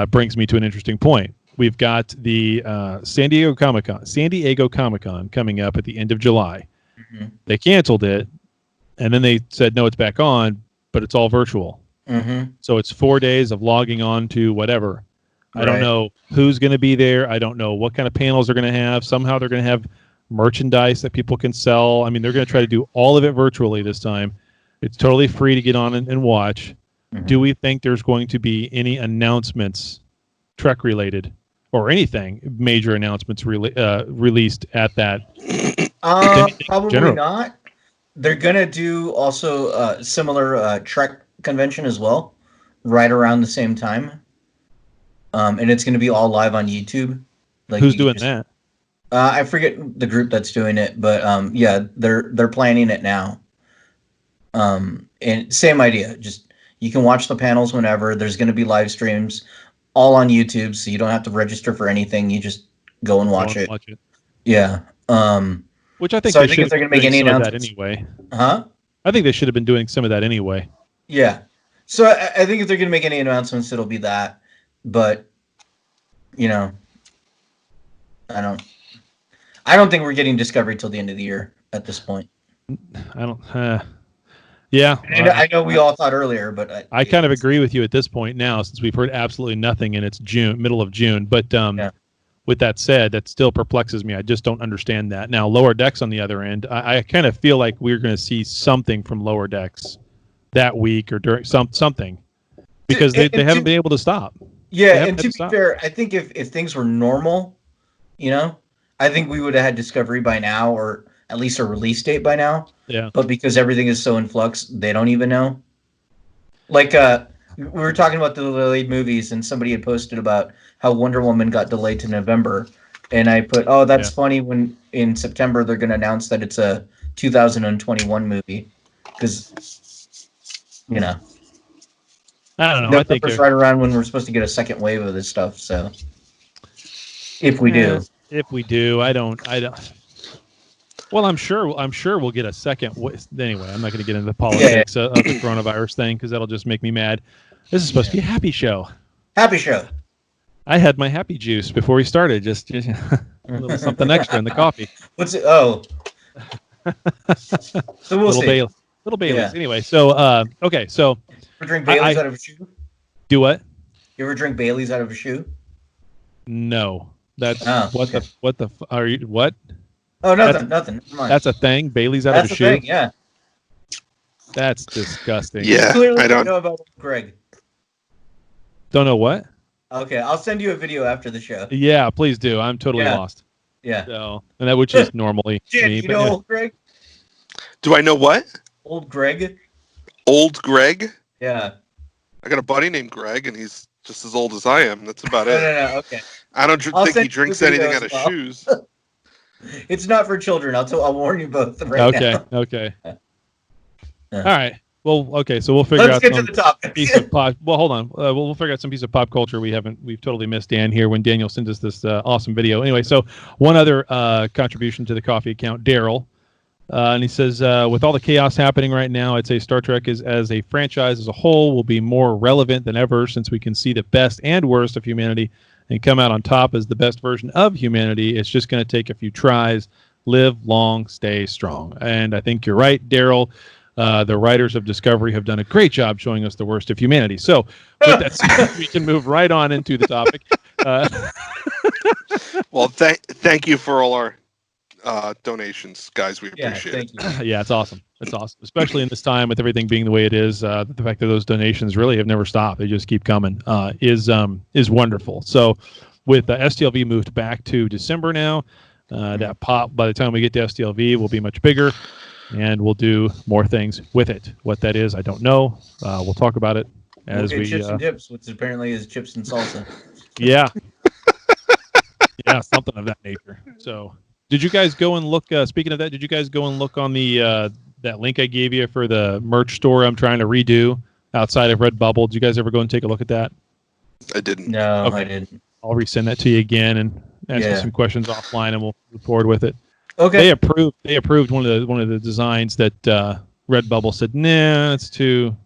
brings me to an interesting point. We've got the San Diego Comic-Con coming up at the end of July. Mm-hmm. They canceled it, and then they said, no, it's back on, but it's all virtual. Mm-hmm. So it's 4 days of logging on to whatever. Right. I don't know who's going to be there. I don't know what kind of panels they're going to have. Somehow they're going to have merchandise that people can sell. I mean, they're going to try to do all of it virtually this time. It's totally free to get on and watch. Mm-hmm. Do we think there's going to be any announcements, Trek related, or anything major announcements released at that? Probably not. They're gonna do also a similar Trek convention as well, right around the same time, and it's gonna be all live on YouTube. Like, who's doing that? I forget the group that's doing it, but yeah, they're planning it now. And same idea, just you can watch the panels whenever. There's gonna be live streams, all on YouTube, so you don't have to register for anything. You just go and watch it. Yeah. Which I think so they I think if they're going to make any announcements anyway. Huh? I think they should have been doing some of that anyway. Yeah. So I think if they're going to make any announcements, it'll be that. But I don't think we're getting Discovery till the end of the year at this point. Yeah. I know we all thought earlier, but I kind of agree with you at this point now, since we've heard absolutely nothing and it's middle of June. But with that said, that still perplexes me. I just don't understand that. Now, Lower Decks on the other end, I kind of feel like we're going to see something from Lower Decks that week or during something, because they haven't been able to stop. Yeah, and to be fair, I think if things were normal, I think we would have had Discovery by now, or at least a release date by now. Yeah. But because everything is so in flux, they don't even know. Like, we were talking about the delayed movies, and somebody had posted about how Wonder Woman got delayed to November. And I put, that's funny, when in September they're going to announce that it's a 2021 movie. Because, I don't know. November's I think right around when we're supposed to get a second wave of this stuff. So, if we do. If we do, I don't. Well, I'm sure we'll get a second. Anyway, I'm not going to get into the politics of the coronavirus thing, because that'll just make me mad. This is supposed to be a happy show. Happy show. I had my happy juice before we started. Just a little something extra in the coffee. What's it? Oh. So we'll see. Little Baileys. Yeah. Anyway, so okay, so. You ever drink Baileys out of a shoe? Do what? You ever drink Baileys out of a shoe? No. That's what are you what? Oh, nothing. Never mind. That's a thing. Baileys out of a shoe. That's a thing. Yeah. That's disgusting. Yeah, clearly I don't know about Greg. Don't know what? Okay, I'll send you a video after the show. Yeah, please do. I'm totally lost. Yeah. So, and that which is normally me. You know old Greg? Do I know what? Old Greg. Old Greg? Yeah. I got a buddy named Greg, and he's just as old as I am. That's about it. No. Okay. I don't think he drinks anything out of shoes. It's not for children. I'll warn you both now. Okay. All right. Well, okay. So we'll figure out some piece of pop. Well, hold on. We'll figure out some piece of pop culture we've totally missed Dan here when Daniel sends us this awesome video. Anyway, so one other contribution to the coffee account, Daryl, and he says, with all the chaos happening right now, I'd say Star Trek as a franchise as a whole will be more relevant than ever, since we can see the best and worst of humanity and come out on top as the best version of humanity. It's just going to take a few tries. Live long, stay strong. And I think you're right, Daryl. The writers of Discovery have done a great job showing us the worst of humanity. So with that said, we can move right on into the topic. Well, thank you for all our donations, guys. We Yeah, appreciate it. thank you. Yeah, it's awesome. It's awesome, especially in this time with everything being the way it is. The fact that those donations really have never stopped; they just keep coming. Is wonderful. So, with STLV moved back to December now, that pop by the time we get to STLV will be much bigger, and we'll do more things with it. What that is, I don't know. We'll talk about it as We'll we. get chips and dips, which apparently is chips and salsa. Yeah, yeah, something of that nature. So, did you guys go and look? Speaking of that, did you guys go and look on the that link I gave you for the merch store I'm trying to redo outside of Redbubble? Did you guys ever go and take a look at that? I didn't. No, Okay. I didn't. I'll resend that to you again and ask you some questions offline, and we'll move forward with it. Okay. They approved one of the designs that Redbubble said, nah, it's too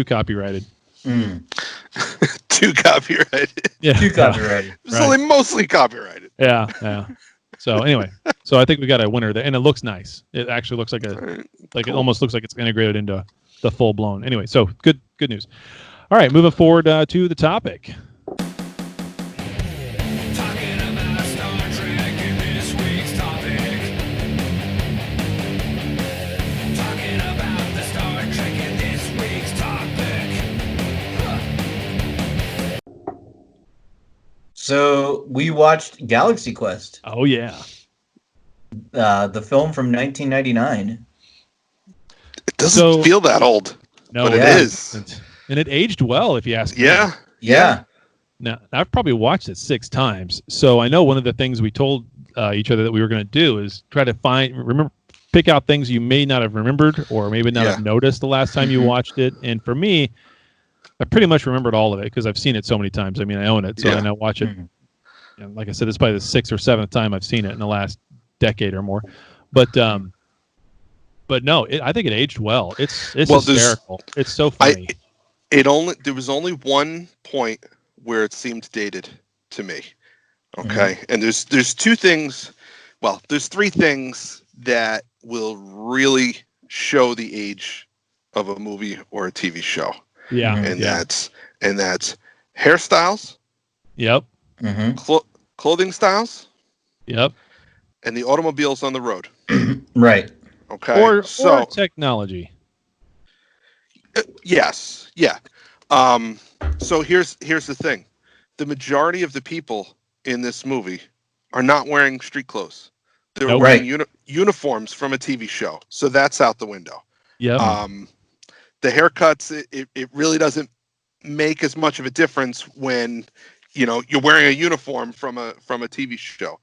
copyrighted. Too copyrighted. Yeah, Too copyrighted. It's only mostly copyrighted. Yeah. So anyway, I think we got a winner there, and it looks nice. It actually looks like it almost looks like it's integrated into the full blown. Anyway, so good news. All right, moving forward to the topic. Talking about Star Trek in this week's topic. Talking about the Star Trek in this week's topic. So we watched Galaxy Quest, Oh yeah. the film from 1999. It doesn't feel that old, No, but it yeah. is. And it aged well, if you ask me. Yeah. Now, I've probably watched it 6 times, so I know one of the things we told each other that we were going to do is try to pick out things you may not have remembered or maybe not have noticed the last time you watched it. And for me, I pretty much remembered all of it because I've seen it so many times. I mean, I own it, so I now watch it. You know, like I said, it's probably the 6th or 7th time I've seen it in the last decade or more. But no, I think it aged well. It's hysterical. It's so funny. There was only one point where it seemed dated to me. Okay. And there's 2 things. Well, there's 3 things that will really show the age of a movie or a TV show. Yeah. And that's hairstyles. Yep. Clothing styles. Yep. And the automobiles on the road. Right. Okay. Or technology. Yes. Yeah. So here's the thing. The majority of the people in this movie are not wearing street clothes. They're wearing uniforms from a TV show. So that's out the window. Yeah. The haircuts, it really doesn't make as much of a difference when, you're wearing a uniform from a TV show.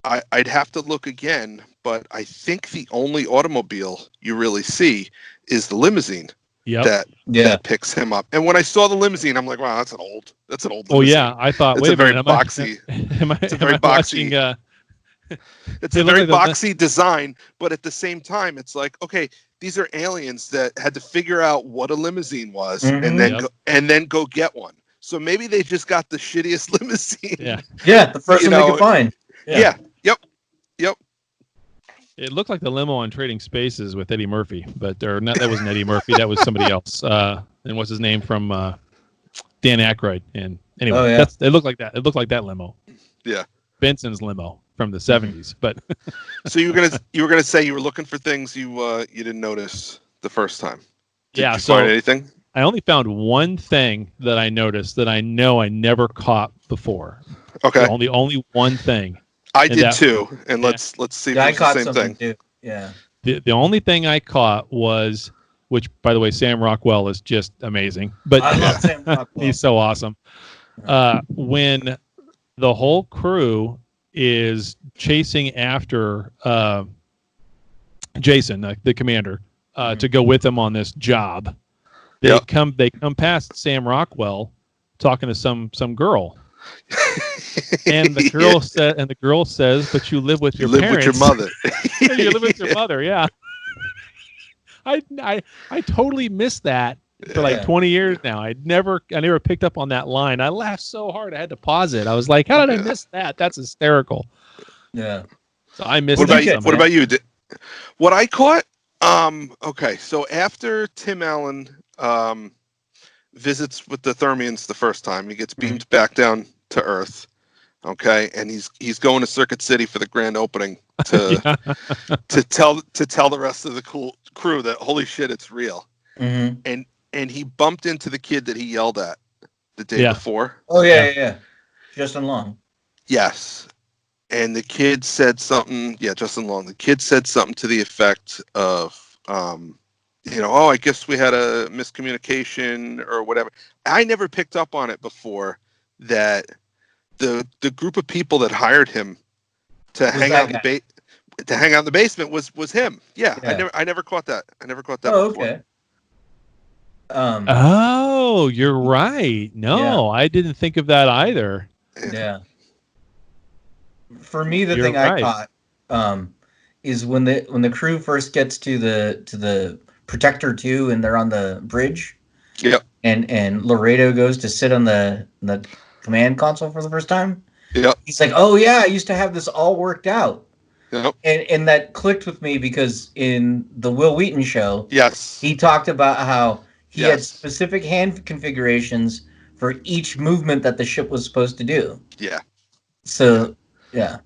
I'd have to look again, but I think the only automobile you really see is the limousine. That picks him up. And when I saw the limousine, I'm like, wow, that's an old limousine. Oh yeah, I thought, wait a minute, boxy. It's a very boxy. It's a very boxy design, but at the same time, it's like, okay, these are aliens that had to figure out what a limousine was, and then go get one. So maybe they just got the shittiest limousine. Yeah, the first one they could find. Yep. It looked like the limo on Trading Spaces with Eddie Murphy, but that wasn't Eddie Murphy. That was somebody else. And what's his name from Dan Aykroyd? And anyway, it looked like that. It looked like that limo. Yeah, Benson's limo from the '70s. But so you were gonna say you were looking for things you didn't notice the first time. Did you find anything? I only found one thing that I noticed that I know I never caught before. Okay, so only one thing. I did too, and let's see if it's the same thing. Too. Yeah. The only thing I caught was, which by the way, Sam Rockwell is just amazing. But I love Sam Rockwell. He's so awesome. When the whole crew is chasing after Jason, the commander, to go with them on this job, they come past Sam Rockwell talking to some girl. And the girl says, "But you live with your parents. You live with your mother. You live with your mother." Yeah. I totally missed that for like 20 years now. I never picked up on that line. I laughed so hard I had to pause it. I was like, "How did I miss that? That's hysterical." Yeah. So I missed. What about you? What I caught? Okay, so after Tim Allen visits with the Thermians the first time, he gets beamed back down to Earth. Okay, and he's going to Circuit City for the grand opening to to tell the rest of the cool crew that holy shit, it's real. Mm-hmm. And he bumped into the kid that he yelled at the day before. Oh yeah. Justin Long. Yes. And the kid said something. Yeah, Justin Long. The kid said something to the effect of, I guess we had a miscommunication or whatever. I never picked up on it before that the group of people that hired him to hang out in the basement was him. Yeah. I never caught that. Oh, before. okay. Oh, you're right. No, I didn't think of that either. Yeah. For me, the You're thing right. I caught is when the crew first gets to the Protector 2 and they're on the bridge. Yep. And Laredo goes to sit on the command console for the first time. Yep. He's like, "Oh yeah, I used to have this all worked out." Yep. And that clicked with me because in the Will Wheaton show, yes, he talked about how he had Yes. specific hand configurations for each movement that the ship was supposed to do. Yeah. So, yeah.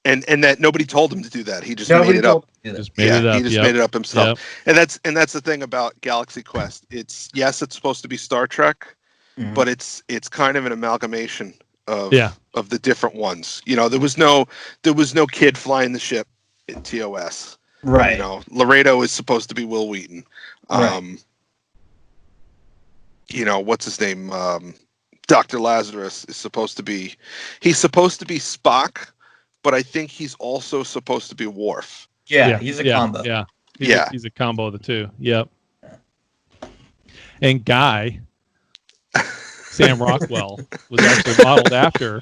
And that nobody told him to do that. He just Nobody made it up. told him to do that. Just made it up. He just Yep. made it up himself. Yep. And that's the thing about Galaxy Quest. It's supposed to be Star Trek, Mhm. but it's kind of an amalgamation of the different ones. There was no kid flying the ship in TOS. Right. Laredo is supposed to be Will Wheaton. Right. What's his name? Dr. Lazarus is supposed to be Spock, but I think he's also supposed to be Worf. Yeah, he's a combo. Yeah. Yeah. He's a combo of the two. Yep. And Guy, Sam Rockwell, was actually modeled after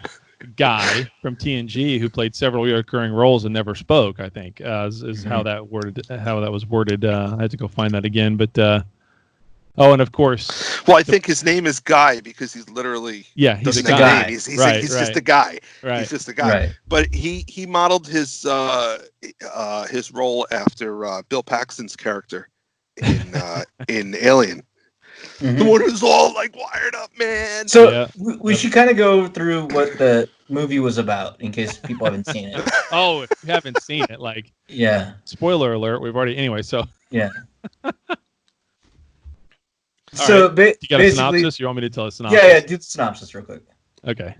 Guy from TNG, who played several recurring roles and never spoke, I think, is how that was worded. I had to go find that again. But, and of course. Well, I think his name is Guy because he's literally he's a guy. guy. He's Right, just a guy. Right. He's just a guy. Right. But he modeled his role after Bill Paxton's character in Alien. Mhm. The one who's all like wired up, man. So we should kind of go through what the movie was about in case people haven't seen it. Oh, if you haven't seen it, like, spoiler alert, we've already, anyway, so. Yeah. So right. You got a synopsis? You want me to tell a synopsis? Yeah, do the synopsis real quick. Okay,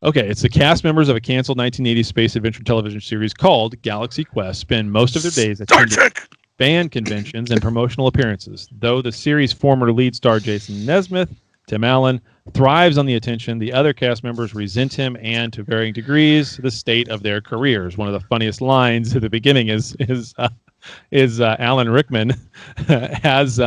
it's the cast members of a canceled 1980s space adventure television series called Galaxy Quest spend most of their days attending fan conventions and promotional appearances. Though the series' former lead star Jason Nesmith, Tim Allen, thrives on the attention, the other cast members resent him and, to varying degrees, the state of their careers. One of the funniest lines at the beginning is Alan Rickman has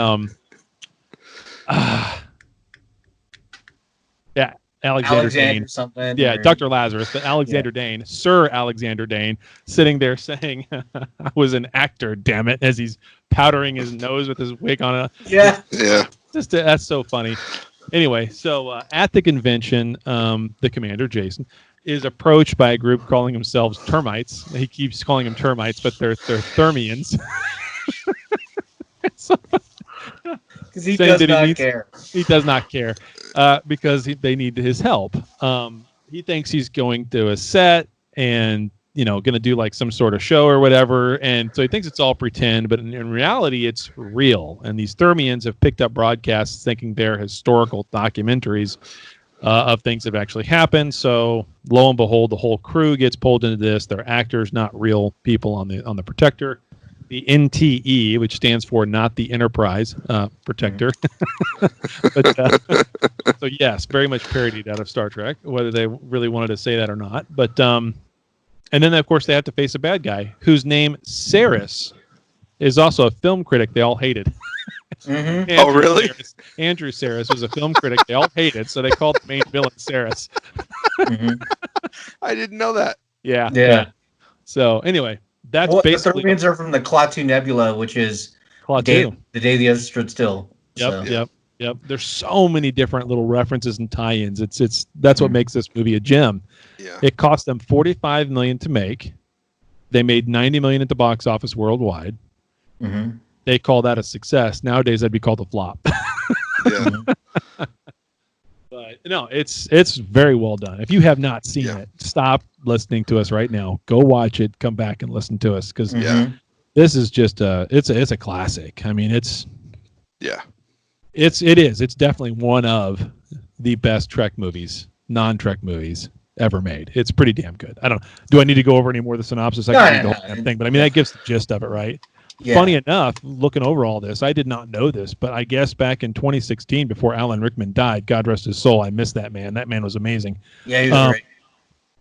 Alexander Dane. Something. Yeah, Dr. Lazarus, but Alexander Dane, Sir Alexander Dane, sitting there saying, "I was an actor, damn it," as he's powdering his nose with his wig on. Yeah. That's so funny. Anyway, so at the convention, the commander, Jason, is approached by a group calling themselves termites. He keeps calling them termites, but they're thermians. Because he does not care. He does not care because they need his help. He thinks he's going to a set and, going to do like some sort of show or whatever. And so he thinks it's all pretend, but in reality, it's real. And these thermians have picked up broadcasts thinking they're historical documentaries of things that have actually happened. So lo and behold, the whole crew gets pulled into this. They're actors, not real people on the Protector. The NTE, which stands for Not the Enterprise Protector. So yes, very much parodied out of Star Trek, whether they really wanted to say that or not. But and then of course they have to face a bad guy whose name Saris is also a film critic they all hated. Mm-hmm. Oh, really? Andrew Saris was a film critic they all hated, so they called the main villain Saris. Mm-hmm. I didn't know that. Yeah. So anyway, that's basically the Thermians are from the Klaatu Nebula, which is the day the Earth stood still. Yep. There's so many different little references and tie-ins. That's what makes this movie a gem. Yeah. It cost them $45 million to make. They made $90 million at the box office worldwide. Mm-hmm. They call that a success. Nowadays, that'd be called a flop. Yeah. But No, it's very well done. If you have not seen it, stop listening to us right now. Go watch it. Come back and listen to us because this is just it's a classic. I mean, it is. It's definitely one of the best Trek movies, non-Trek movies ever made. It's pretty damn good. Do I need to go over any more of the synopsis? I can read the whole thing, but I mean, that gives the gist of it, right? Yeah. Funny enough, looking over all this, I did not know this, but I guess back in 2016, before Alan Rickman died, God rest his soul, I missed that man. That man was amazing. Yeah, he was great.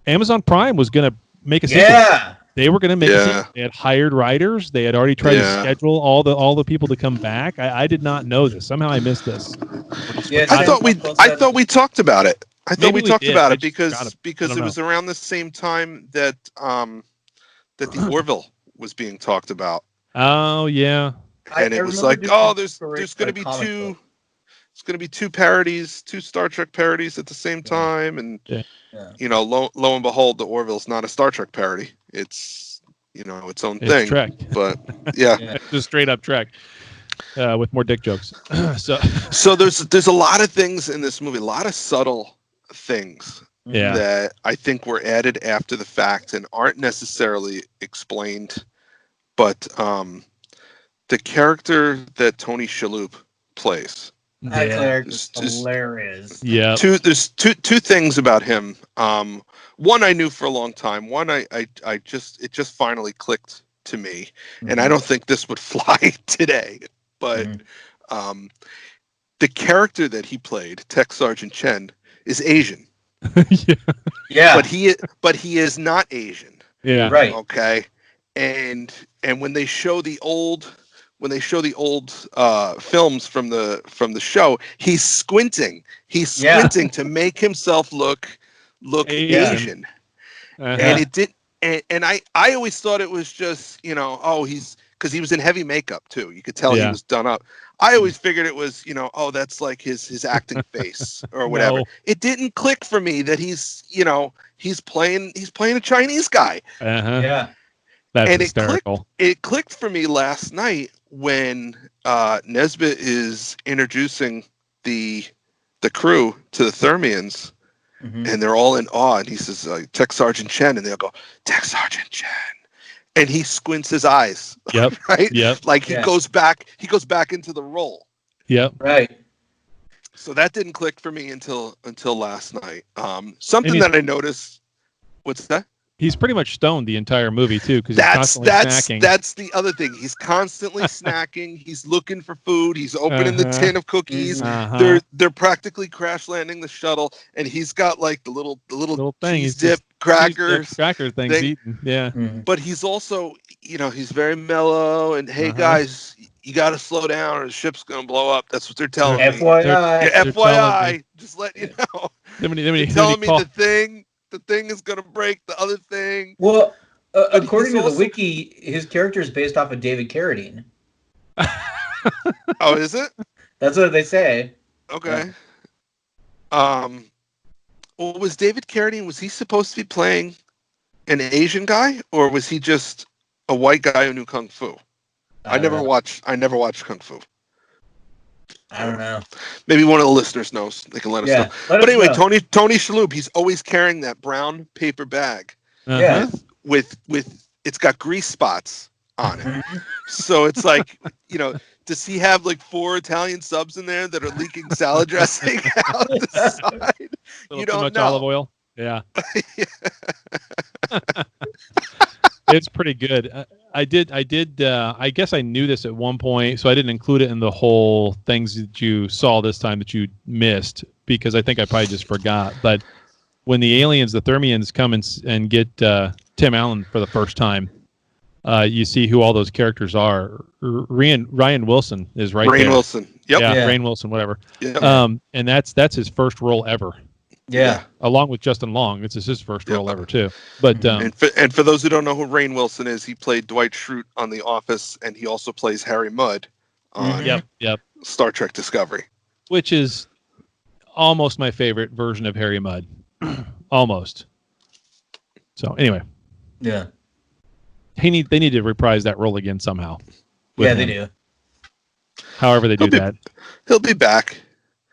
Amazon Prime was going to make a sequel. Yeah. They were going to make a sequel. They had hired writers. They had already tried to schedule all the people to come back. I did not know this. Somehow I missed this. Yeah, I thought we talked about it. I thought we talked about it because it was around the same time that the Orville was being talked about. Oh yeah. And it was like, oh, there's going to be two. It's going to be two parodies, two Star Trek parodies at the same time, and lo and behold, the Orville's not a Star Trek parody. It's its own thing. Trek. But yeah, it's just straight up Trek with more dick jokes. so there's a lot of things in this movie, a lot of subtle things that I think were added after the fact and aren't necessarily explained. But the character that Tony Shalhoub plays. That character's hilarious. Yeah. There's two things about him. One I knew for a long time. One it just finally clicked to me, and I don't think this would fly today. But the character that he played, Tech Sergeant Chen, is Asian. Yeah. But he is not Asian. Yeah. Right. Okay. And when they show the old films from the show, he's squinting. He's squinting to make himself look Asian. And it did. And I always thought it was just he's because he was in heavy makeup too. You could tell he was done up. I always figured it was that's like his acting face or whatever. No. It didn't click for me that he's playing a Chinese guy. Yeah. That's hysterical. It clicked for me last night when Nesbitt is introducing the crew to the Thermians, and they're all in awe. And he says, "Tech Sergeant Chen," and they'll go, "Tech Sergeant Chen," and he squints his eyes. Yep. Right. Yep. Like he goes back. He goes back into the role. Yep. Right. So that didn't click for me until last night. Something that I noticed. What's that? He's pretty much stoned the entire movie too, because he's constantly snacking. That's the other thing. He's constantly snacking. He's looking for food. He's opening the tin of cookies. They're practically crash landing the shuttle, and he's got like the little thing. Cheese dip crackers. Cracker things eaten. Yeah. But he's also, he's very mellow. And hey guys, you got to slow down, or the ship's gonna blow up. That's what they're telling me. FYI. FYI. Just let you know. They're telling me the thing is going to break the other thing. Well, according to the wiki, his character is based off of David Carradine. Oh, is it? That's what they say. Okay. Well, was David Carradine, was he supposed to be playing an Asian guy, or was he just a white guy who knew Kung Fu? I never watched Kung Fu. I don't know. Maybe one of the listeners knows. They can let us know. But anyway, Tony Shalhoub, he's always carrying that brown paper bag. With it's got grease spots on it. So it's like, does he have like 4 Italian subs in there that are leaking salad dressing out the side? You don't too much know. Olive oil. Yeah. It's pretty good. I guess I knew this at one point, so I didn't include it in the whole things that you saw this time that you missed, because I think I probably just forgot. But when the aliens, the Thermians, come and get Tim Allen for the first time, you see who all those characters are. Ryan Wilson is right there. Rainn Wilson. Yep. Yeah, Rainn Wilson, whatever. Yep. And that's his first role ever. Yeah. Along with Justin Long. It's his first role ever, too. But and for those who don't know who Rainn Wilson is, he played Dwight Schrute on The Office, and he also plays Harry Mudd on Star Trek Discovery. Which is almost my favorite version of Harry Mudd. Almost. So, anyway. Yeah. They need to reprise that role again somehow. Yeah, they do. However they do that. He'll be back.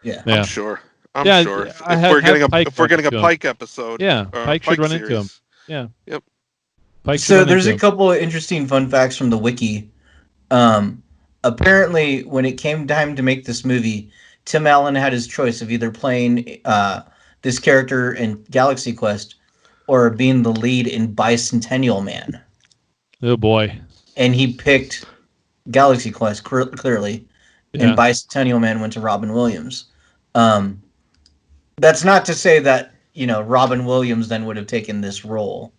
Yeah. I'm sure. I'm Yeah, sure. I If have- we're getting have Pike if we're getting a run into him. Pike episode, Yeah, or Pike should run into him. series. Yeah. Yep. Pike should So run there's into a couple of interesting fun facts from the wiki. Apparently, when it came time to make this movie, Tim Allen had his choice of either playing this character in Galaxy Quest or being the lead in Bicentennial Man. Oh boy. And he picked Galaxy Quest clearly, Yeah. and Bicentennial Man went to Robin Williams. That's not to say that Robin Williams then would have taken this role.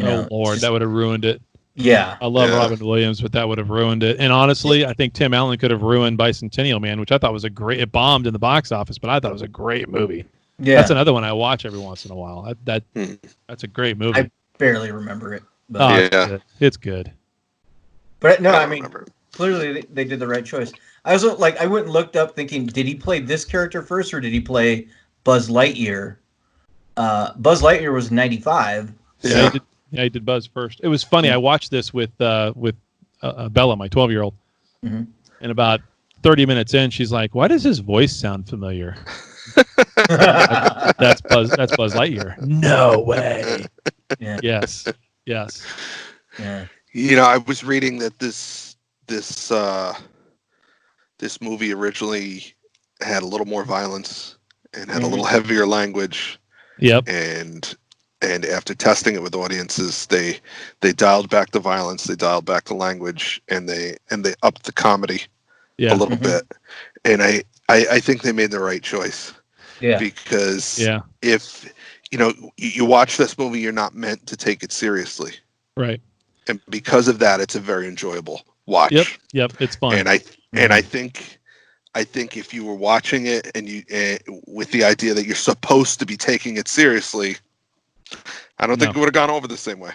Oh Lord, that would have ruined it. Yeah. I love Yeah. Robin Williams, but that would have ruined it. And honestly, I think Tim Allen could have ruined Bicentennial Man, which I thought was a great. It bombed in the box office, but I thought it was a great movie. Yeah. That's another one I watch every once in a while. That's a great movie. I barely remember it. But, Oh, Yeah. it's good. It's good. but no, I I don't mean, remember. clearly they did the right choice. I also I went and looked up thinking, did he play this character first or did he play Buzz Lightyear? Buzz Lightyear was 95. Yeah. He did Buzz first. It was funny. I watched this with Bella, my 12-year-old, Mhm. and about 30 minutes in, she's like, "Why does his voice sound familiar?" That's Buzz Lightyear. No way. Yeah. Yes. Yeah. I was reading that this movie originally had a little more violence and had a little heavier language, Yep. and after testing it with audiences, they dialed back the violence, they dialed back the language, and they upped the comedy Yeah. a little bit. And I think they made the right choice. Yeah. Because Yeah. if you watch this movie, you're not meant to take it seriously, Right. and because of that, it's a very enjoyable watch. Yep. It's fun. And I think if you were watching it and you with the idea that you're supposed to be taking it seriously, I don't think it would have gone over the same way.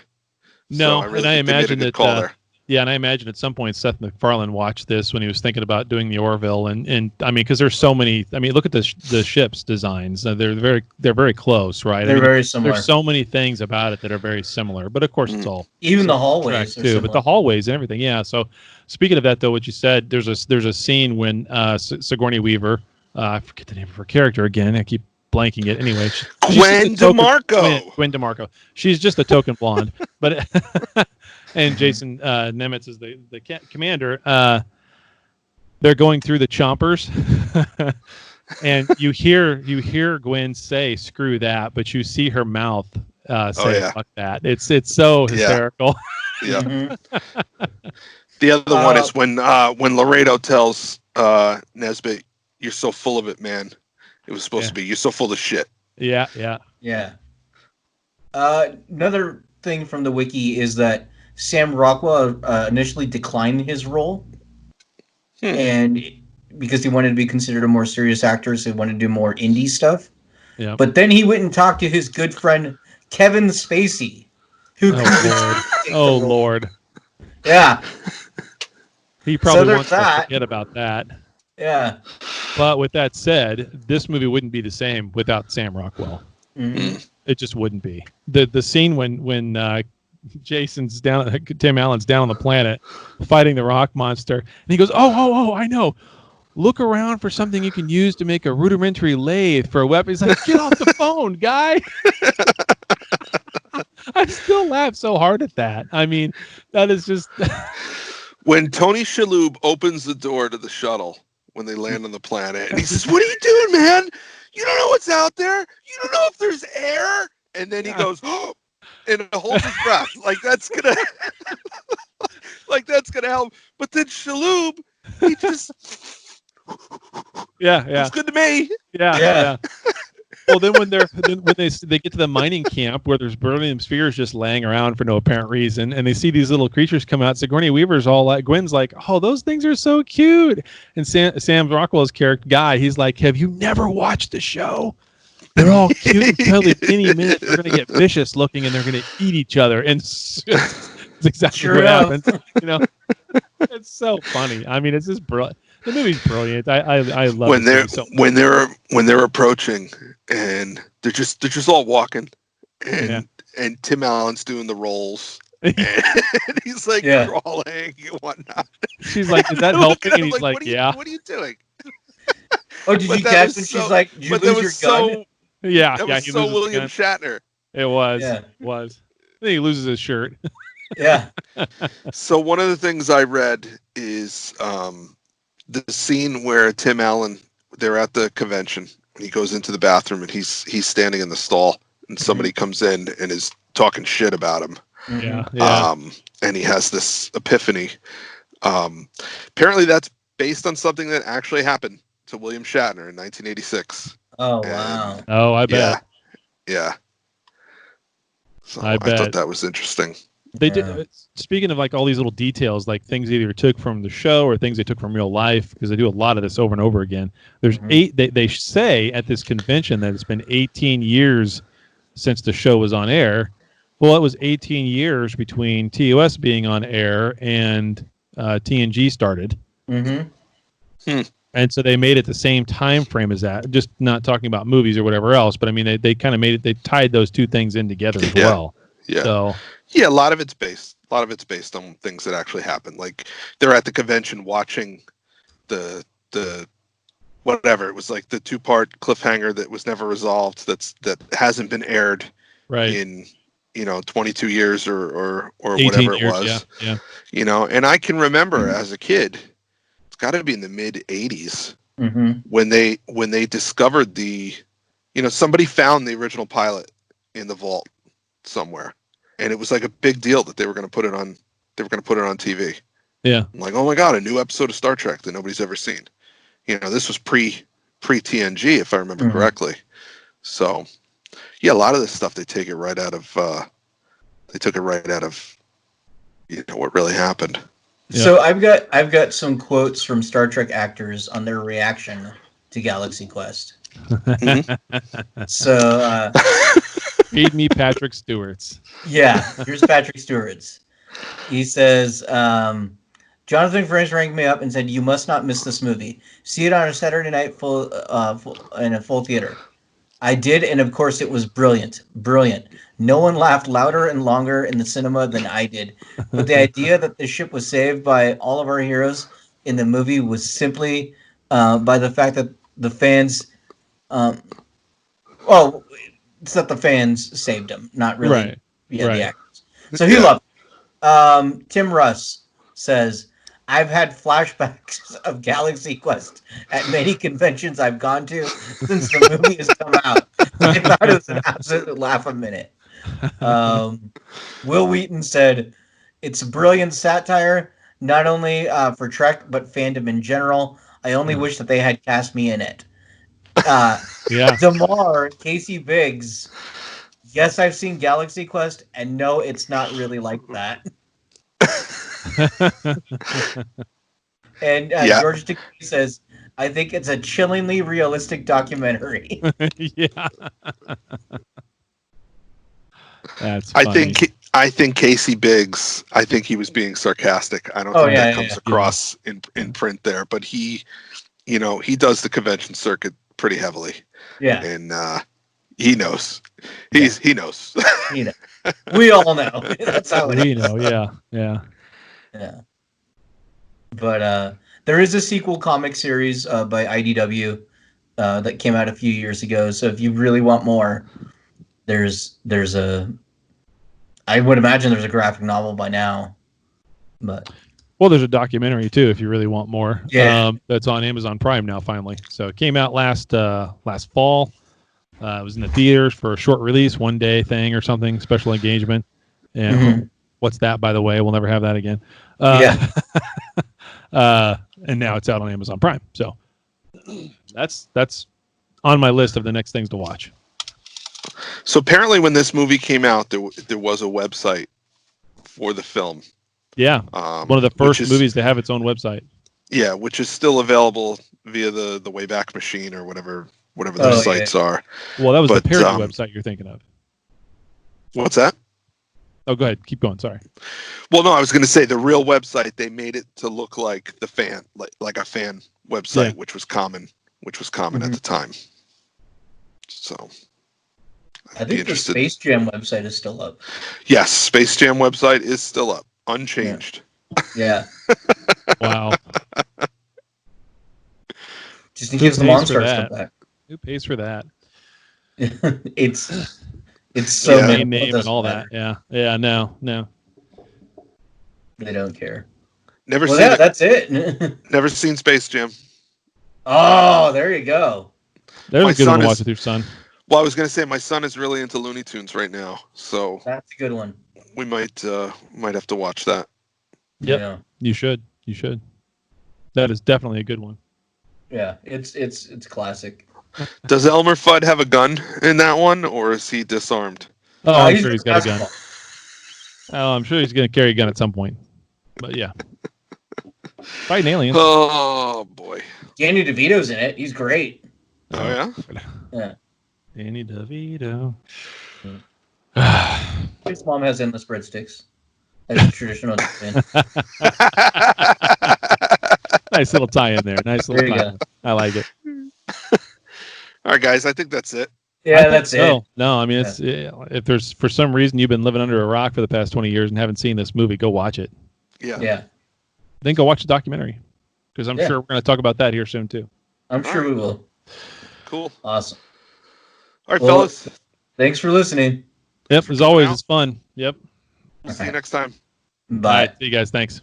No, So I really and I think they made a imagine good that. call there. Yeah, and I imagine at some point Seth MacFarlane watched this when he was thinking about doing the Orville, and I mean, because there's so many. I mean, look at the ships very close, right? They're very similar. There's so many things about it that are very similar, but of course it's all Even the track hallways are too. similar. But the hallways and everything, yeah. So speaking of that, though, what you said, there's a scene when Sigourney Weaver, I forget the name of her character again. I keep blanking it. Anyway, she's Gwen just a token- DeMarco. Gwen DeMarco. She's just a token blonde, but. And Jason Nemitz is the commander. They're going through the chompers, and you hear Gwen say "screw that," but you see her mouth say "fuck that." It's so hysterical. Yeah. Mhm. The other one is when Laredo tells Nesbitt, "You're so full of it, man." It was supposed to be, "You're so full of shit." Yeah. Yeah. Another thing from the wiki is that Sam Rockwell initially declined his role, and because he wanted to be considered a more serious actor, so he wanted to do more indie stuff. Yeah. But then he went and talked to his good friend Kevin Spacey, who Oh Lord. Yeah. He probably there's wants to that. forget about that. Yeah. But with that said, this movie wouldn't be the same without Sam Rockwell. Mhm. It just wouldn't be. The scene when Jason's down, Tim Allen's down on the planet fighting the rock monster, and he goes, "Oh, I know. Look around for something you can use to make a rudimentary lathe for a weapon." He's like, "Get off the phone, guy!" I still laugh so hard at that. I mean, that is just When Tony Shalhoub opens the door to the shuttle when they land on the planet, and he says, "What are you doing, man? You don't know what's out there. You don't know if there's air." And then he goes, "Oh," and holds his breath, like that's gonna help. But then Shalhoub, he just yeah. looks good to me. Yeah. Well, then when they get to the mining camp where there's beryllium spheres just laying around for no apparent reason, and they see these little creatures come out, Sigourney Weaver's all like, Gwen's like, "Oh, those things are so cute," and Sam Rockwell's character guy, he's like, "Have you never watched the show? They're all cute until any minute they're gonna get vicious looking and they're gonna eat each other," and it's exactly Sure what enough. happens. It's so funny. I mean, it's just brilliant. The movie's brilliant. I love When this movie so much. when they're approaching, and they're just all walking, and Tim Allen's doing the rolls, and he's like crawling and whatnot. She's like, "Is that And I'm helping?" looking at And him he's like, what "Yeah." What are you doing? Oh, did But you that catch was when so- she's like, "Did you but that lose was your gun?" so Yeah, that yeah, was he so loses his William gun. Shatner. It was. Yeah. Was. I think he loses his shirt. Yeah. So one of the things I read is the scene where Tim Allen, they're at the convention, and he goes into the bathroom and he's standing in the stall, and somebody comes in and is talking shit about him. Yeah, Mhm. yeah. And he has this epiphany. Apparently that's based on something that actually happened to William Shatner in 1986. Oh And wow. Oh, I bet. yeah. So I I thought bet. that was interesting. They Yeah. did. Speaking of like all these little details, like things they either took from the show or things they took from real life, because they do a lot of this over and over again. There's Mhm. They say at this convention that it's been 18 years since the show was on air. Well, it was 18 years between TOS being on air and TNG started, Mm-hmm. and so they made it the same time frame as that. Just not talking about movies or whatever else, but I mean they kind of made it. They tied those two things in together as Yeah. well. Yeah. So Yeah, a lot of it's based on things that actually happened. Like they're at the convention watching the whatever, it was like the 2-part cliffhanger that was never resolved, that hasn't been aired right, in 22 years or 18 whatever it years, was. yeah. And I can remember as a kid, it's got to be in the mid 80s Mm-hmm. when they discovered somebody found the original pilot in the vault somewhere, and it was like a big deal that they were going to put it on TV. Yeah. I'm like, oh my god, a new episode of Star Trek that nobody's ever seen. This was pre TNG, if I remember Mhm. correctly. So yeah, a lot of this stuff they took it right out of what really happened. Yeah. So I've got some quotes from Star Trek actors on their reaction to Galaxy Quest. So Feed me Patrick Stewart's. yeah, here's Patrick Stewart's. He says, Jonathan French rang me up and said, "You must not miss this movie. See it on a Saturday night in a full theater." I did, and of course it was brilliant. Brilliant. No one laughed louder and longer in the cinema than I did. But the idea that the ship was saved by all of our heroes in the movie was simply by the fact that the fans, it's that the fans saved him, not really, Right. the Right. actors. So he Yeah. loved it. Tim Russ says, "I've had flashbacks of Galaxy Quest at many conventions I've gone to since the movie has come out. I thought it was an absolute laugh a minute." Will Wheaton said, "It's a brilliant satire, not only for Trek, but fandom in general. I only wish that they had cast me in it." Yeah. Damar, Casey Biggs, "Yes, I've seen Galaxy Quest, and no, it's not really like that." And Yeah. George Takei says, "I think it's a chillingly realistic documentary." Yeah. That's funny. I think Casey Biggs, I think he was being sarcastic. I don't Oh, think yeah, that yeah, comes yeah. across in print there, but he does the convention circuit pretty heavily, Yeah, and he knows. He knows. you know, we all know that's how it is. We know, yeah. Yeah, but there is a sequel comic series by IDW that came out a few years ago. So if you really want more, there's a. I would imagine there's a graphic novel by now, but Well, there's a documentary too if you really want more. Yeah. That's on Amazon Prime now finally. So it came out last fall. It was in the theaters for a short release, 1-day thing or something, special engagement. And Mhm. what's that, by the way? We'll never have that again. Yeah. And now it's out on Amazon Prime. So that's on my list of the next things to watch. So apparently, when this movie came out, there was a website for the film. Yeah, one of the first movies to have its own website. Yeah, which is still available via the Wayback Machine or whatever those sites are. Well, that was the But, parody website you're thinking of. What's that? Oh, go ahead. Keep going. Sorry. Well, no, I was going to say the real website, they made it to look like the fan, like a fan website, Yeah. which was common at the time. So I think the Space Jam website is still up. Yes, Space Jam website is still up, unchanged. Yeah. Wow. just in Who case the pays for monsters that? come back. Who pays for that? it's so Yeah. minimal, Name it and doesn't all matter. that. Yeah. No. They don't care. Never Well, seen yeah, it. that's it. Never seen Space Jam. Oh, there you go. There's My a good one son to watch is- with your son. Well, I was gonna say my son is really into Looney Tunes right now, so That's a good one. we might have to watch that. Yep. Yeah. You should. That is definitely a good one. Yeah, it's classic. Does Elmer Fudd have a gun in that one, or is he disarmed? Oh, No, I'm he's sure he's got a gun. basketball. Oh, I'm sure he's going to carry a gun at some point. But yeah. Fighting aliens. Oh boy. Danny DeVito's in it. He's great. Oh yeah. Yeah. Danny DeVito. His mom has endless breadsticks. That's a traditional thing. Nice little tie in there. Nice little There you tie. go. I like it. All right, guys. I think that's it. Yeah, I think that's so. it. No, I mean, it's if there's for some reason you've been living under a rock for the past 20 years and haven't seen this movie, go watch it. Yeah. Yeah, Then go watch the documentary because I'm Yeah. sure we're going to talk about that here soon too. I'm sure we will. Cool. Awesome. All right, Well, fellas. Thanks for listening. Yep, as always, it's fun. Yep. We'll see you next time. All Bye. right, see you guys. Thanks.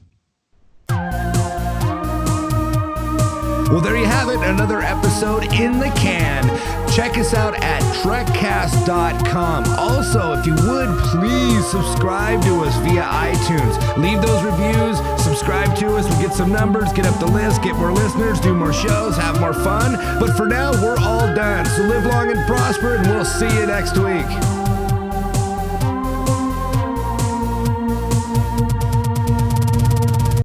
Well, there you have it, another episode in the can. Check us out at TrekCast.com. Also, if you would, please subscribe to us via iTunes. Leave those reviews, subscribe to us, we'll get some numbers, get up the list, get more listeners, do more shows, have more fun. But for now, we're all done. So live long and prosper, and we'll see you next week.